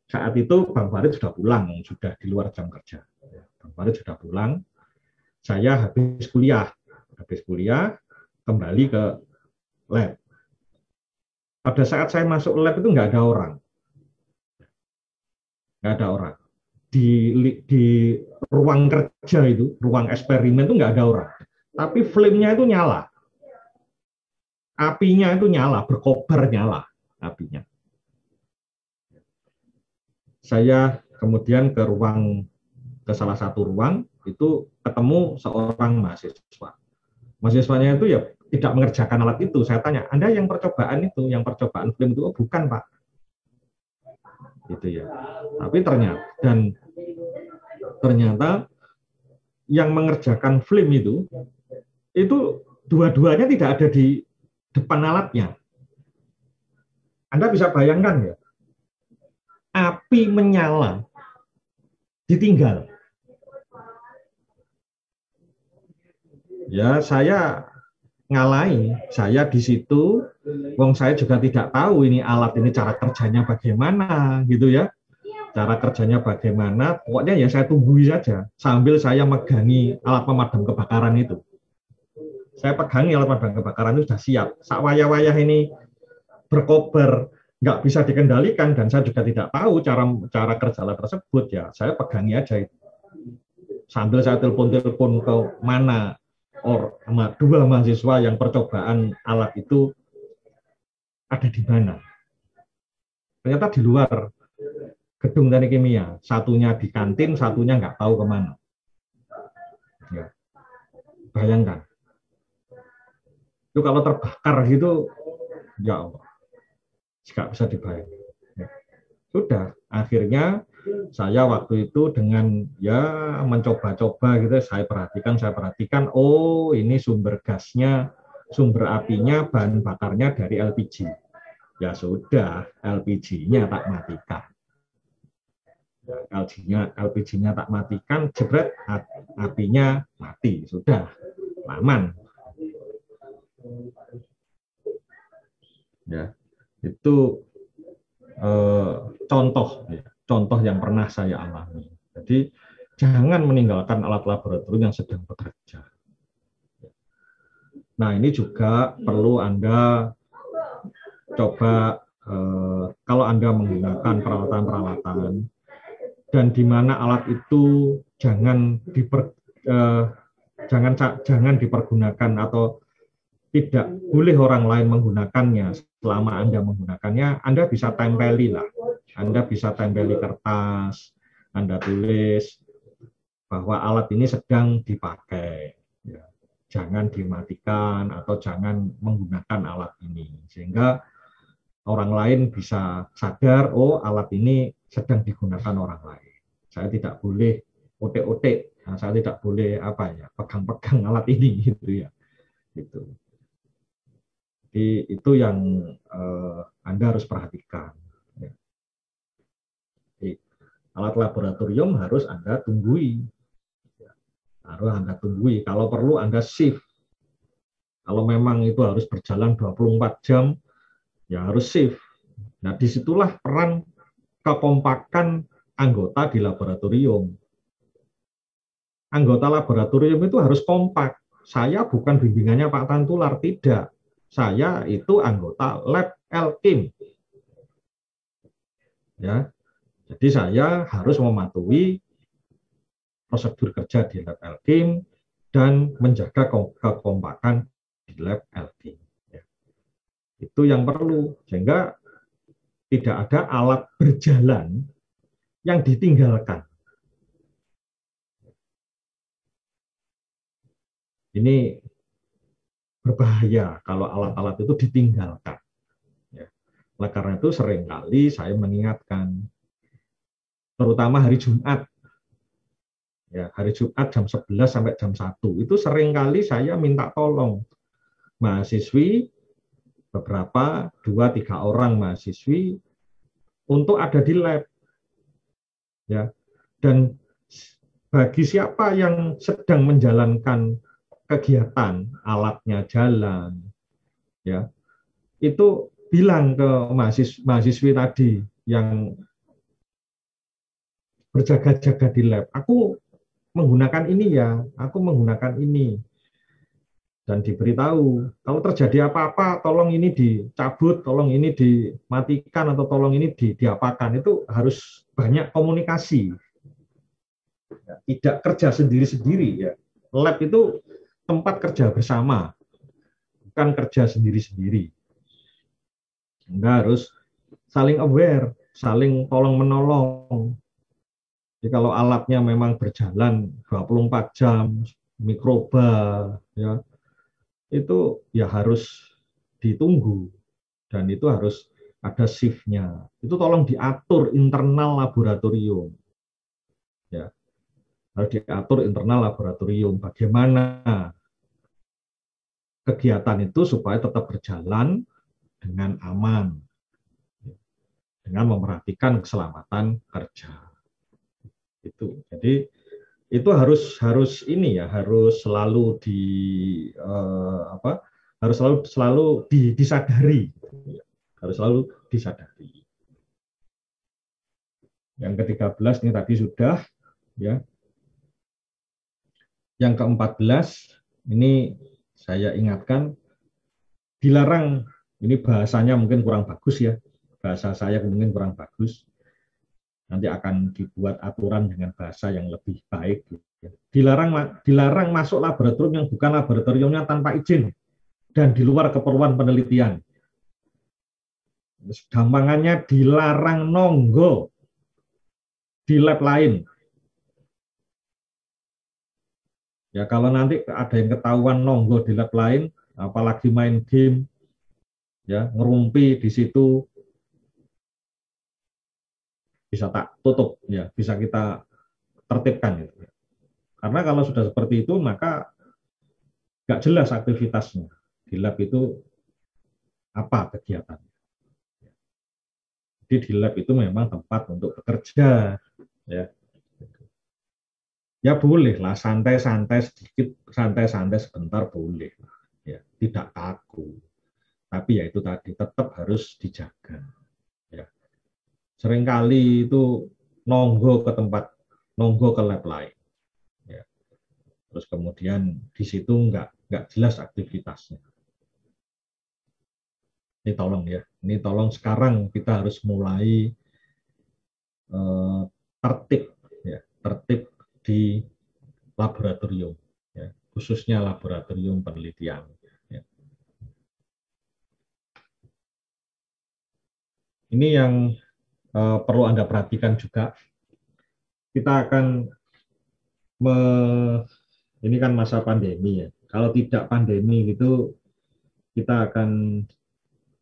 Saat itu Bang Farid sudah pulang, sudah di luar jam kerja. Bang Farid sudah pulang. Saya habis kuliah kembali ke lab. Pada saat saya masuk lab itu nggak ada orang. Di ruang kerja itu, ruang eksperimen itu nggak ada orang, tapi flame-nya itu nyala, apinya itu nyala, berkobar nyala apinya. Saya kemudian ke salah satu ruang itu ketemu seorang mahasiswa. Mahasiswanya itu ya tidak mengerjakan alat itu. Saya tanya, Anda yang percobaan itu, yang percobaan film itu? Oh, bukan, Pak. Gitu ya. Tapi ternyata yang mengerjakan film itu dua-duanya tidak ada di depan alatnya. Anda bisa bayangkan ya, api menyala, ditinggal. Ya, saya ngalahin, saya di situ, wong saya juga tidak tahu ini alat ini cara kerjanya bagaimana, gitu ya. Cara kerjanya bagaimana, pokoknya ya saya tungguin saja, sambil saya megangi alat pemadam kebakaran itu. Saya pegangi alat pemadam kebakaran itu sudah siap. Sak wayah-wayah ini berkobar, nggak bisa dikendalikan, dan saya juga tidak tahu cara kerja alat tersebut, ya saya pegangi aja itu. Sambil saya telepon-telepon ke mana dua mahasiswa yang percobaan alat itu ada di mana. Ternyata di luar gedung teknik kimia, satunya di kantin, satunya nggak tahu kemana. Ya. Bayangkan, itu kalau terbakar gitu, ya Allah, nggak bisa dibayangkan. Ya. Sudah, akhirnya saya waktu itu dengan ya mencoba-coba gitu, saya perhatikan, oh ini sumber gasnya, sumber apinya, bahan bakarnya dari LPG. Ya sudah, LPG-nya tak matikan. LPG-nya tak matikan, jebret, apinya mati, sudah, aman. Ya, itu contoh yang pernah saya alami. Jadi jangan meninggalkan alat laboratorium yang sedang bekerja. Nah, ini juga perlu Anda coba kalau Anda menggunakan peralatan-peralatan dan di mana alat itu jangan dipergunakan atau tidak boleh orang lain menggunakannya selama Anda menggunakannya, Anda bisa tempeli lah. Anda bisa tempeli kertas, Anda tulis bahwa alat ini sedang dipakai. Ya. Jangan dimatikan atau jangan menggunakan alat ini. Sehingga orang lain bisa sadar, oh alat ini sedang digunakan orang lain. Saya tidak boleh otek-otek, saya tidak boleh pegang-pegang alat ini gitu ya. Gitu. Jadi itu yang Anda harus perhatikan. Jadi, alat laboratorium harus Anda tunggui. Kalau perlu Anda shift. Kalau memang itu harus berjalan 24 jam, ya harus shift. Nah, disitulah peran kekompakan anggota di laboratorium. Anggota laboratorium itu harus kompak. Saya bukan bimbingannya Pak Tantular, tidak. Saya itu anggota lab Elkim. Ya. Jadi saya harus mematuhi prosedur kerja di lab Elkim dan menjaga kekompakan di lab Elkim. Ya. Itu yang perlu, sehingga tidak ada alat berjalan yang ditinggalkan. Ini berbahaya kalau alat-alat itu ditinggalkan. Ya. Nah, karena itu seringkali saya mengingatkan, terutama hari Jumat. Ya, hari Jumat jam 11 sampai jam 1, itu seringkali saya minta tolong mahasiswi, beberapa, 2-3 orang mahasiswi, untuk ada di lab. Ya. Dan bagi siapa yang sedang menjalankan kegiatan, alatnya jalan, ya, itu bilang ke mahasiswi tadi yang berjaga-jaga di lab, aku menggunakan ini ya, aku menggunakan ini. Dan diberitahu, kalau terjadi apa-apa, tolong ini dicabut, tolong ini dimatikan, atau tolong ini diapakan. Itu harus banyak komunikasi. Ya, tidak kerja sendiri-sendiri ya. Lab itu tempat kerja bersama, bukan kerja sendiri-sendiri. Enggak, harus saling aware, saling tolong menolong. Jadi kalau alatnya memang berjalan 24 jam, mikroba ya, itu ya harus ditunggu dan itu harus ada shift-nya. Itu tolong diatur internal laboratorium. Ya, harus diatur internal laboratorium bagaimana kegiatan itu supaya tetap berjalan dengan aman, dengan memperhatikan keselamatan kerja. Itu. Jadi itu harus ini ya, harus selalu harus selalu disadari. Harus selalu disadari. Yang ke-13 ini tadi sudah ya. Yang ke-14 ini saya ingatkan, dilarang, ini bahasanya mungkin kurang bagus ya, bahasa saya mungkin kurang bagus, nanti akan dibuat aturan dengan bahasa yang lebih baik. Dilarang masuk laboratorium yang bukan laboratoriumnya tanpa izin dan di luar keperluan penelitian. Gampangannya dilarang nonggo di lab lain. Ya kalau nanti ada yang ketahuan nonggo di lab lain, apalagi main game, ya ngerumpi di situ, bisa tak tutup, ya bisa kita tertibkan. Gitu. Karena kalau sudah seperti itu, maka nggak jelas aktivitasnya di lab itu apa kegiatan. Jadi di lab itu memang tempat untuk bekerja, ya. Ya boleh lah santai-santai sedikit, santai-santai sebentar boleh, ya tidak kaku. Tapi ya itu tadi tetap harus dijaga. Ya. Seringkali itu nonggo ke lab lain. Ya. Terus kemudian di situ nggak jelas aktivitasnya. Ini tolong ya, ini tolong sekarang kita harus mulai tertib, ya, tertib di laboratorium, ya, khususnya laboratorium penelitian. Ya. Ini yang perlu Anda perhatikan juga. Kita akan ini kan masa pandemi ya. Kalau tidak pandemi itu kita akan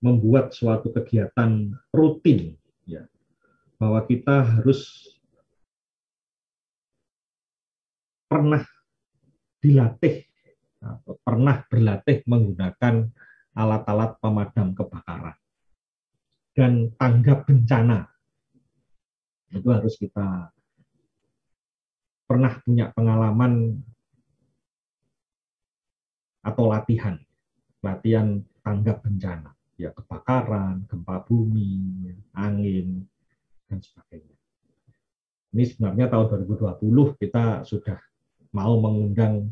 membuat suatu kegiatan rutin, ya, bahwa kita harus pernah dilatih, atau pernah berlatih menggunakan alat-alat pemadam kebakaran dan tanggap bencana. Itu harus kita pernah punya pengalaman atau latihan tanggap bencana, ya kebakaran, gempa bumi, angin, dan sebagainya. Ini sebenarnya tahun 2020 kita sudah mau mengundang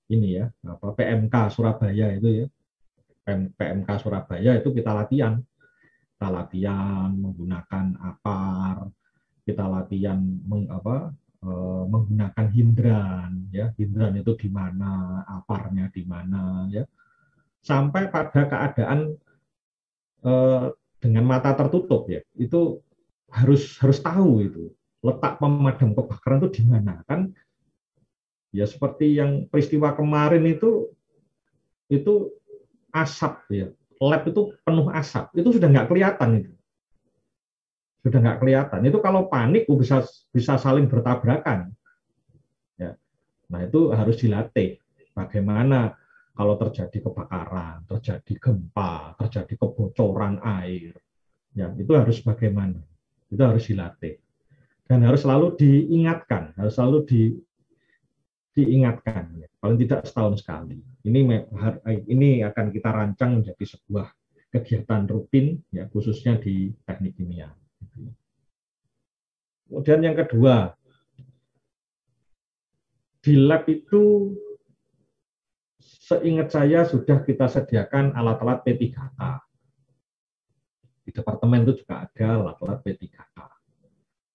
ini ya, PMK Surabaya itu ya, PMK Surabaya itu kita latihan menggunakan APAR, kita latihan menggunakan hindran, ya hindran itu di mana, aparnya di mana, ya sampai pada keadaan dengan mata tertutup ya, itu harus tahu itu letak pemadam kebakaran itu di mana kan, ya seperti yang peristiwa kemarin itu asap ya, lab itu penuh asap, itu sudah nggak kelihatan itu. Sudah nggak kelihatan. Itu kalau panik bisa saling bertabrakan. Ya. Nah itu harus dilatih. Bagaimana kalau terjadi kebakaran, terjadi gempa, terjadi kebocoran air, ya itu harus bagaimana? Itu harus dilatih dan harus selalu diingatkan, diingatkan, ya. Paling tidak setahun sekali. Ini akan kita rancang menjadi sebuah kegiatan rutin, ya khususnya di teknik kimia. Kemudian yang kedua, di lab itu seingat saya sudah kita sediakan alat-alat P3K. Di departemen itu juga ada alat-alat P3K.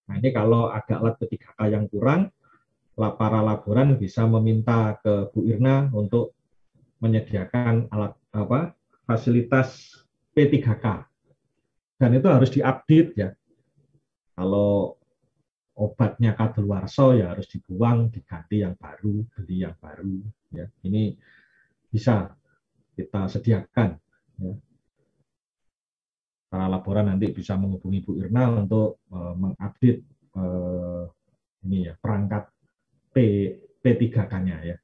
Nah ini kalau ada alat P3K yang kurang, para laboran bisa meminta ke Bu Irna untuk menyediakan alat fasilitas P3K, dan itu harus diupdate ya. Kalau obatnya kadaluarsa ya harus dibuang, diganti yang baru, beli yang baru ya. Ini bisa kita sediakan ya. Para laboran nanti bisa menghubungi Bu Irna untuk mengupdate ini ya, perangkat P3K-nya ya.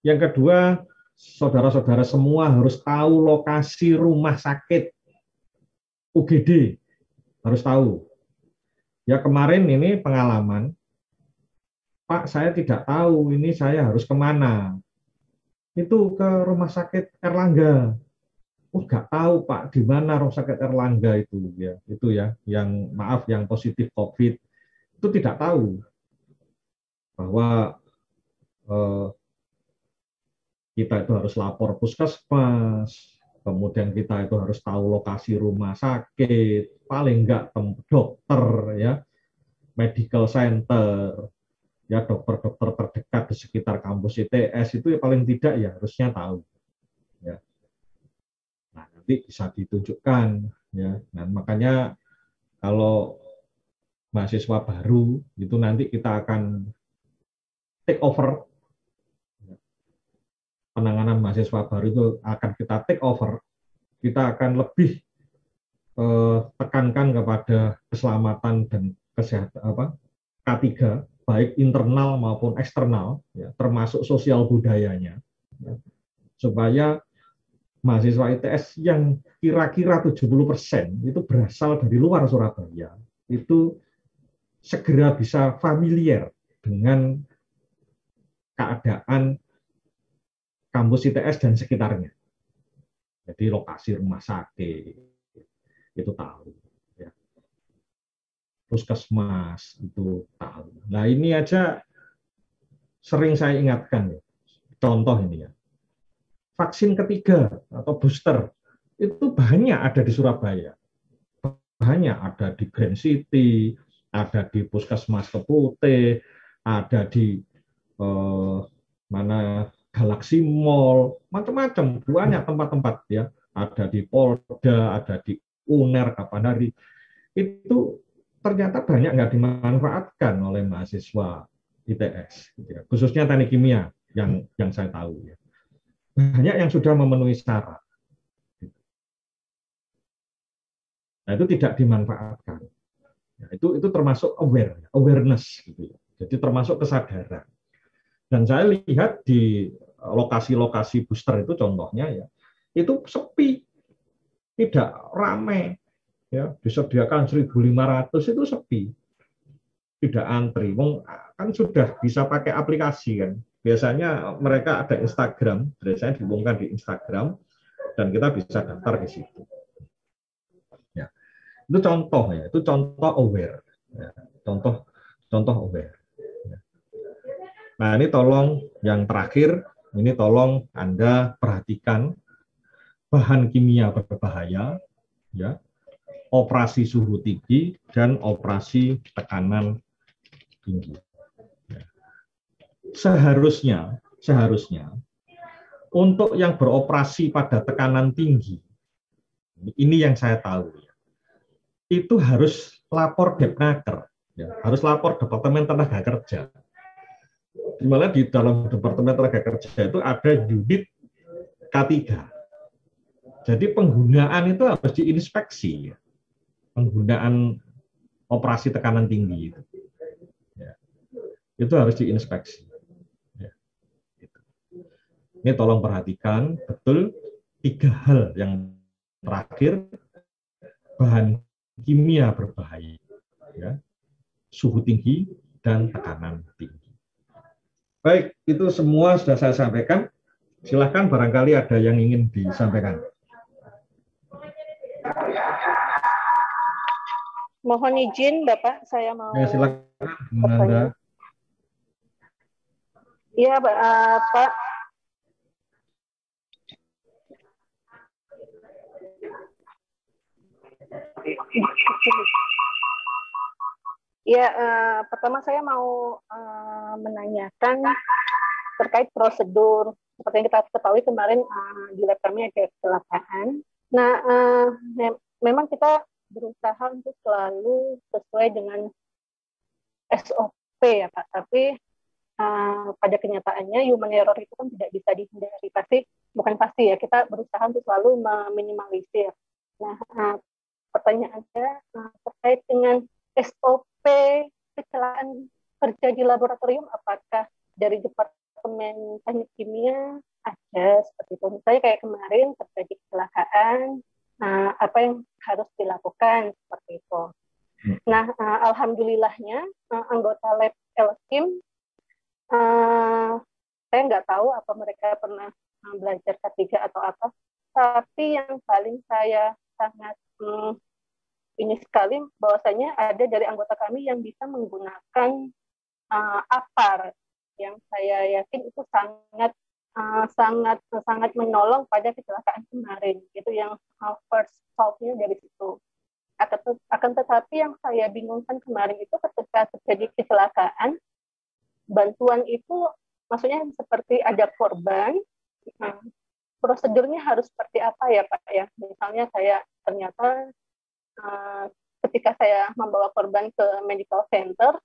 Yang kedua, saudara-saudara semua harus tahu lokasi rumah sakit UGD, harus tahu. Ya kemarin ini pengalaman, Pak saya tidak tahu ini saya harus kemana. Itu ke rumah sakit Erlangga. Oh nggak tahu Pak di mana rumah sakit Erlangga itu ya, yang maaf yang positif COVID itu tidak tahu bahwa kita itu harus lapor puskesmas, kemudian kita itu harus tahu lokasi rumah sakit, paling enggak dokter ya, medical center, ya dokter-dokter terdekat di sekitar kampus ITS itu ya paling tidak ya harusnya tahu. Ya. Nah nanti bisa ditunjukkan ya. Nah makanya kalau mahasiswa baru itu nanti kita akan take over penanganan mahasiswa baru itu akan kita take over, kita akan lebih tekankan kepada keselamatan dan kesehatan K3 baik internal maupun eksternal ya, termasuk sosial budayanya ya, supaya mahasiswa ITS yang kira-kira 70% itu berasal dari luar Surabaya itu segera bisa familiar dengan keadaan kampus ITS dan sekitarnya. Jadi lokasi rumah sakit itu tahu, ya. Puskesmas itu tahu. Nah ini aja sering saya ingatkan ya. Contoh ini ya, vaksin ketiga atau booster itu banyak ada di Surabaya, banyak ada di Grand City, ada di Puskesmas Keputih, ada di mana Galaxy Mall, macam-macam, banyak tempat-tempat ya, ada di Polda, ada di UNER, Kapanari, itu ternyata banyak nggak dimanfaatkan oleh mahasiswa ITS, gitu ya. Khususnya teknik kimia yang saya tahu ya. Banyak yang sudah memenuhi syarat. Nah itu tidak dimanfaatkan. Nah, itu termasuk awareness, gitu ya. Jadi termasuk kesadaran. Dan saya lihat di lokasi-lokasi booster itu contohnya ya, itu sepi, tidak ramai. Ya, disediakan 1.500 itu sepi, tidak antri. Kan sudah bisa pakai aplikasi kan. Biasanya mereka ada Instagram, biasanya diumumkan di Instagram, dan kita bisa daftar di situ. Ya, itu contoh ya, itu contoh aware. Ya, contoh aware. Ya. Nah ini tolong yang terakhir, ini tolong Anda perhatikan bahan kimia berbahaya, ya, operasi suhu tinggi dan operasi tekanan tinggi. Seharusnya untuk yang beroperasi pada tekanan tinggi, ini yang saya tahu, itu harus lapor Depnaker, ya, harus lapor Departemen Tenaga Kerja. Di mana di dalam Departemen Tenaga Kerja itu ada unit K3. Jadi penggunaan itu harus diinspeksi, ya. Penggunaan operasi tekanan tinggi itu, ya. Itu harus diinspeksi. Ya. Ini tolong perhatikan betul 3 hal yang terakhir, bahan kimia berbahaya, ya, suhu tinggi dan tekanan tinggi. Baik, itu semua sudah saya sampaikan. Silahkan barangkali ada yang ingin disampaikan. Mohon izin Bapak, saya mau. Ya, silakan, Anda. Iya, Pak. Ya, pertama saya mau menanyakan terkait prosedur. Seperti yang kita ketahui kemarin di lab kami ada kecelakaan. Nah, memang kita berusaha untuk selalu sesuai dengan SOP ya Pak, tapi pada kenyataannya human error itu kan tidak bisa dihindari. Bukan pasti ya, kita berusaha untuk selalu meminimalisir. Nah, pertanyaannya terkait dengan SOP kecelakaan kerja di laboratorium, apakah dari Departemen Teknik Kimia ada seperti itu? Misalnya kayak kemarin terjadi kecelakaan, apa yang harus dilakukan seperti itu. Nah, alhamdulillahnya anggota lab Elkim, saya nggak tahu apa mereka pernah belajar K3 atau apa, tapi yang paling saya sangat ini sekali bahwasanya ada dari anggota kami yang bisa menggunakan APAR, yang saya yakin itu sangat menolong pada kecelakaan kemarin. Itu yang first solve-nya dari situ. Akan tetapi yang saya bingungkan kemarin itu ketika terjadi kecelakaan, bantuan itu maksudnya seperti ada korban, prosedurnya harus seperti apa ya Pak ya? Misalnya saya ternyata ketika saya membawa korban ke medical center,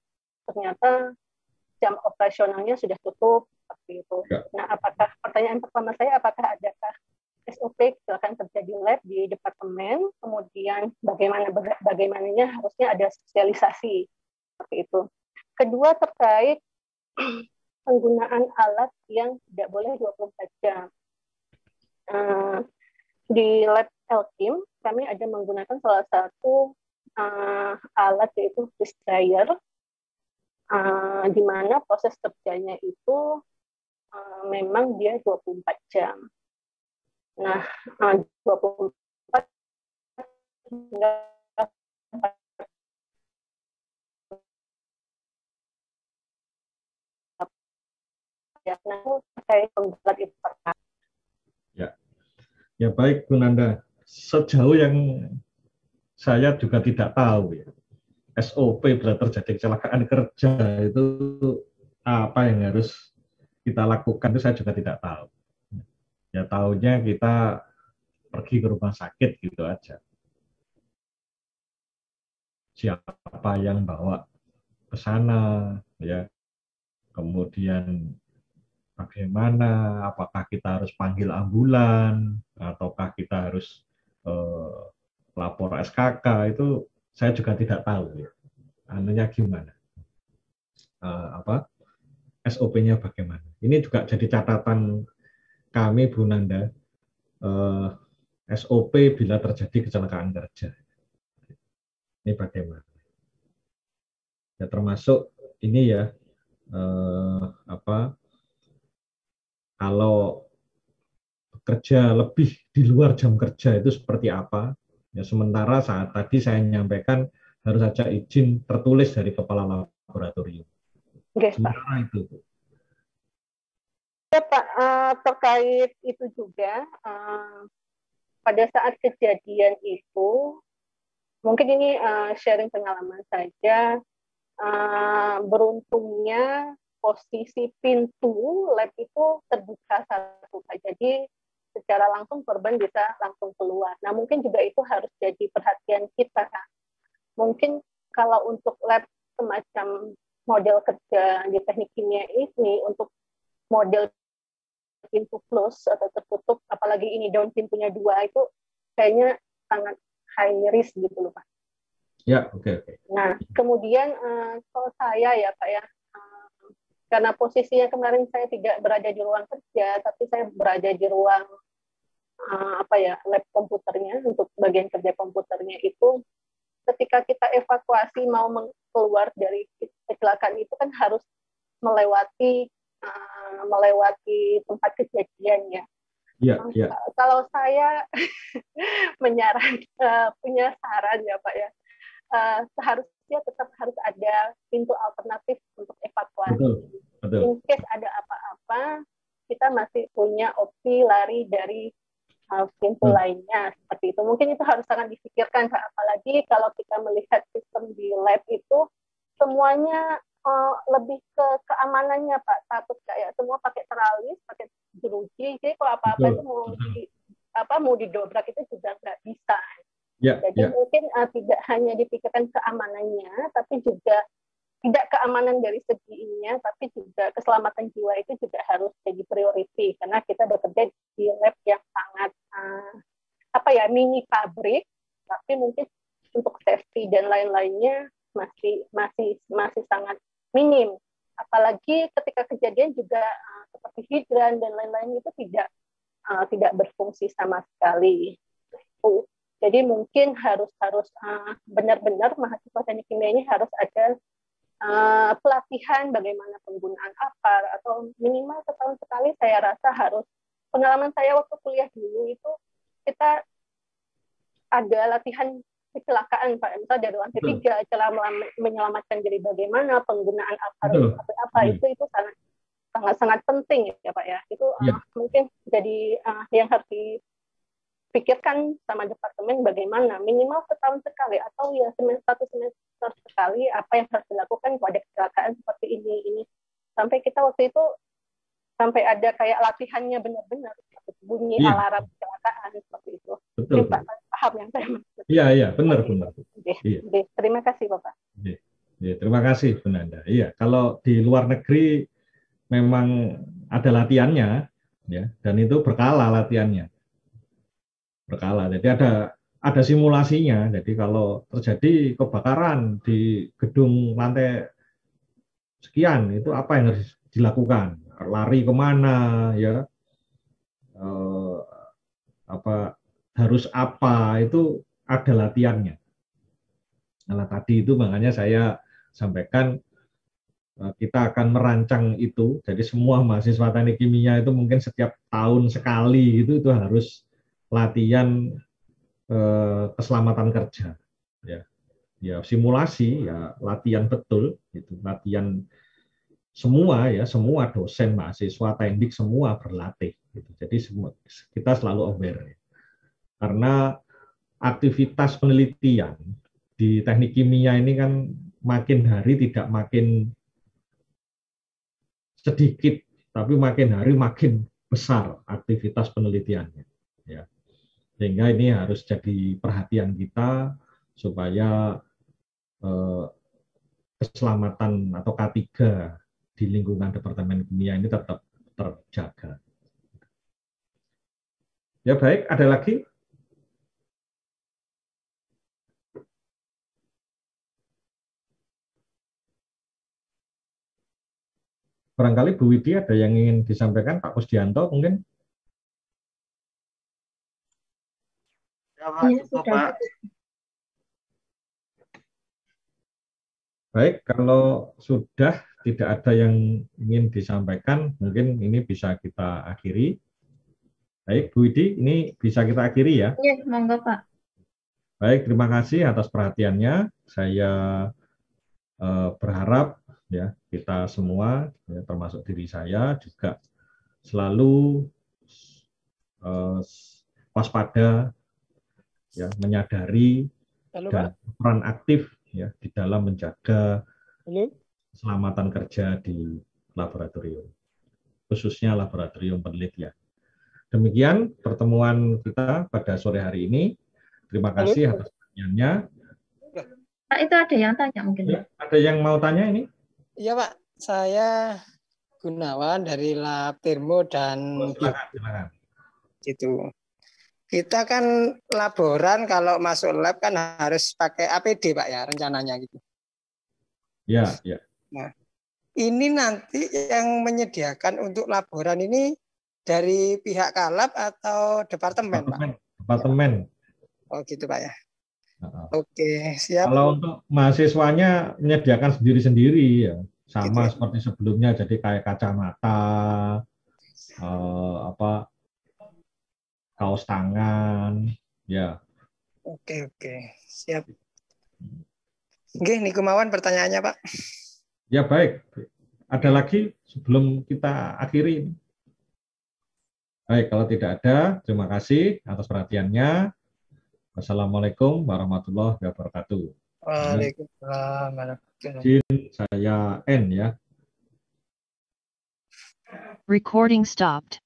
ternyata jam operasionalnya sudah tutup seperti itu. Ya. Nah, pertanyaan pertama saya, apakah adakah SOP kecelakaan terjadi lab di departemen, kemudian bagaimananya harusnya ada sosialisasi seperti itu. Kedua, terkait penggunaan alat yang tidak boleh 24 jam. Di lab Elkim, kami ada menggunakan salah satu alat yaitu freeze dryer, di mana proses kerjanya itu memang dia 24 jam. Nah, 24 ya, nah, saya penggugat itu ya baik Bu Nanda, sejauh yang saya juga tidak tahu ya, SOP bila terjadi kecelakaan kerja itu apa yang harus kita lakukan, itu saya juga tidak tahu. Ya tahunya kita pergi ke rumah sakit gitu aja. Siapa yang bawa ke sana, ya. Kemudian bagaimana, apakah kita harus panggil ambulan, ataukah kita harus lapor SKK, itu saya juga tidak tahu ya. Anunya gimana, SOP-nya bagaimana. Ini juga jadi catatan kami Bu Nanda, SOP bila terjadi kecelakaan kerja. Ini bagaimana? Ya termasuk ini ya, kalau bekerja lebih di luar jam kerja itu seperti apa? Ya sementara saat tadi saya menyampaikan harus ada izin tertulis dari kepala laboratorium. Oke, sementara Pak. Itu. Ya Pak, terkait itu juga, pada saat kejadian itu, mungkin ini sharing pengalaman saja, beruntungnya posisi pintu lab itu terbuka satu, jadi secara langsung korban bisa langsung keluar. Nah, mungkin juga itu harus jadi perhatian kita. Mungkin kalau untuk lab semacam model kerja di teknik kimia ini, untuk model pintu close atau tertutup, apalagi ini daun pintunya 2, itu kayaknya sangat high risk gitu loh Pak. Ya, oke. Nah, kemudian kalau saya ya Pak ya, karena posisinya kemarin saya tidak berada di ruang kerja, tapi saya berada di ruang lab komputernya, untuk bagian kerja komputernya itu, ketika kita evakuasi mau keluar dari kecelakaan itu kan harus melewati tempat kejadiannya. Ya. Kalau saya punya saran ya Pak ya, seharusnya tetap harus ada pintu alternatif untuk evakuasi. Betul. In case ada apa-apa, kita masih punya opsi lari dari pintu lainnya seperti itu. Mungkin itu harus sangat dipikirkan, apalagi kalau kita melihat sistem di lab itu semuanya lebih ke keamanannya Pak, takut kayak semua pakai teralis, pakai jeruji, jadi kalau apa-apa itu mau didobrak itu juga nggak bisa. Jadi mungkin tidak hanya dipikirkan keamanannya, tapi juga tidak keamanan dari segi ininya, tapi juga keselamatan jiwa itu juga harus jadi priority karena kita bekerja di lab yang sangat mini pabrik, tapi mungkin untuk safety dan lain-lainnya masih sangat minim. Apalagi ketika kejadian juga seperti hidran dan lain-lain itu tidak berfungsi sama sekali. Jadi mungkin harus benar-benar mahasiswa teknik kimia ini harus ada pelatihan bagaimana penggunaan APAR atau minimal setahun sekali. Saya rasa harus, pengalaman saya waktu kuliah dulu itu kita ada latihan kecelakaan Pak, misal dari lantai 3 cara menyelamatkan diri, bagaimana penggunaan apa itu sangat penting ya Pak ya. Itu mungkin jadi yang harus dipikirkan sama departemen, bagaimana minimal setahun sekali atau ya satu semester sekali apa yang harus dilakukan pada kecelakaan seperti ini. Sampai kita waktu itu sampai ada kayak latihannya benar-benar bunyi alarm kecelakaan seperti itu. Betul. Pak, paham yang saya maksud. Iya, benar. Terima kasih Bapak. Terima kasih Bu Nanda. Iya, kalau di luar negeri memang ada latihannya, ya, dan itu berkala latihannya. Berkala. Jadi ada simulasinya. Jadi kalau terjadi kebakaran di gedung lantai sekian, itu apa yang harus dilakukan? Lari kemana, ya? Harus apa? Itu ada latihannya. Nah, tadi itu makanya saya sampaikan kita akan merancang itu. Jadi semua mahasiswa teknik kimia itu mungkin setiap tahun sekali itu harus latihan keselamatan kerja, ya simulasi, ya latihan betul, gitu, latihan semua dosen, mahasiswa, teknik semua berlatih, gitu. Jadi kita selalu aware, karena aktivitas penelitian di teknik kimia ini kan makin hari tidak makin sedikit, tapi makin hari makin besar aktivitas penelitiannya, ya. Sehingga ini harus jadi perhatian kita supaya keselamatan atau K3 di lingkungan Departemen Kimia ini tetap terjaga. Ya baik, ada lagi? Barangkali Bu Widi ada yang ingin disampaikan, Pak Kusdianto mungkin? Ya Pak, cukup Pak. Baik, kalau sudah tidak ada yang ingin disampaikan, mungkin ini bisa kita akhiri. Baik, Bu Widi, ini bisa kita akhiri ya? Iya, monggo Pak. Baik, terima kasih atas perhatiannya. Saya berharap ya kita semua, ya, termasuk diri saya juga selalu waspada, ya, menyadari dan peran aktif ya di dalam menjaga keselamatan kerja di laboratorium, khususnya laboratorium penelitian. Demikian pertemuan kita pada sore hari ini. Terima kasih atas pertanyaannya. Pak, itu ada yang tanya mungkin. Ya, ada yang mau tanya ini? Iya Pak, saya Gunawan dari Lab Termo dan silakan. Gitu. Kita kan laboran kalau masuk lab kan harus pakai APD Pak ya rencananya gitu. Ya. Nah, ini nanti yang menyediakan untuk laboran ini dari pihak Kalab atau departemen Pak? Departemen. Oh gitu Pak ya. Oke, siap. Kalau untuk mahasiswanya menyediakan sendiri-sendiri ya, sama gitu, seperti sebelumnya. Jadi kayak kacamata, kaos tangan, ya. Oke, siap. Oke, Nikumawan pertanyaannya Pak. Ya baik. Ada lagi sebelum kita akhiri? Baik, kalau tidak ada, terima kasih atas perhatiannya. Wassalamualaikum warahmatullahi wabarakatuh. Waalaikumsalam warahmatullahi Jin, saya N ya. Recording stopped.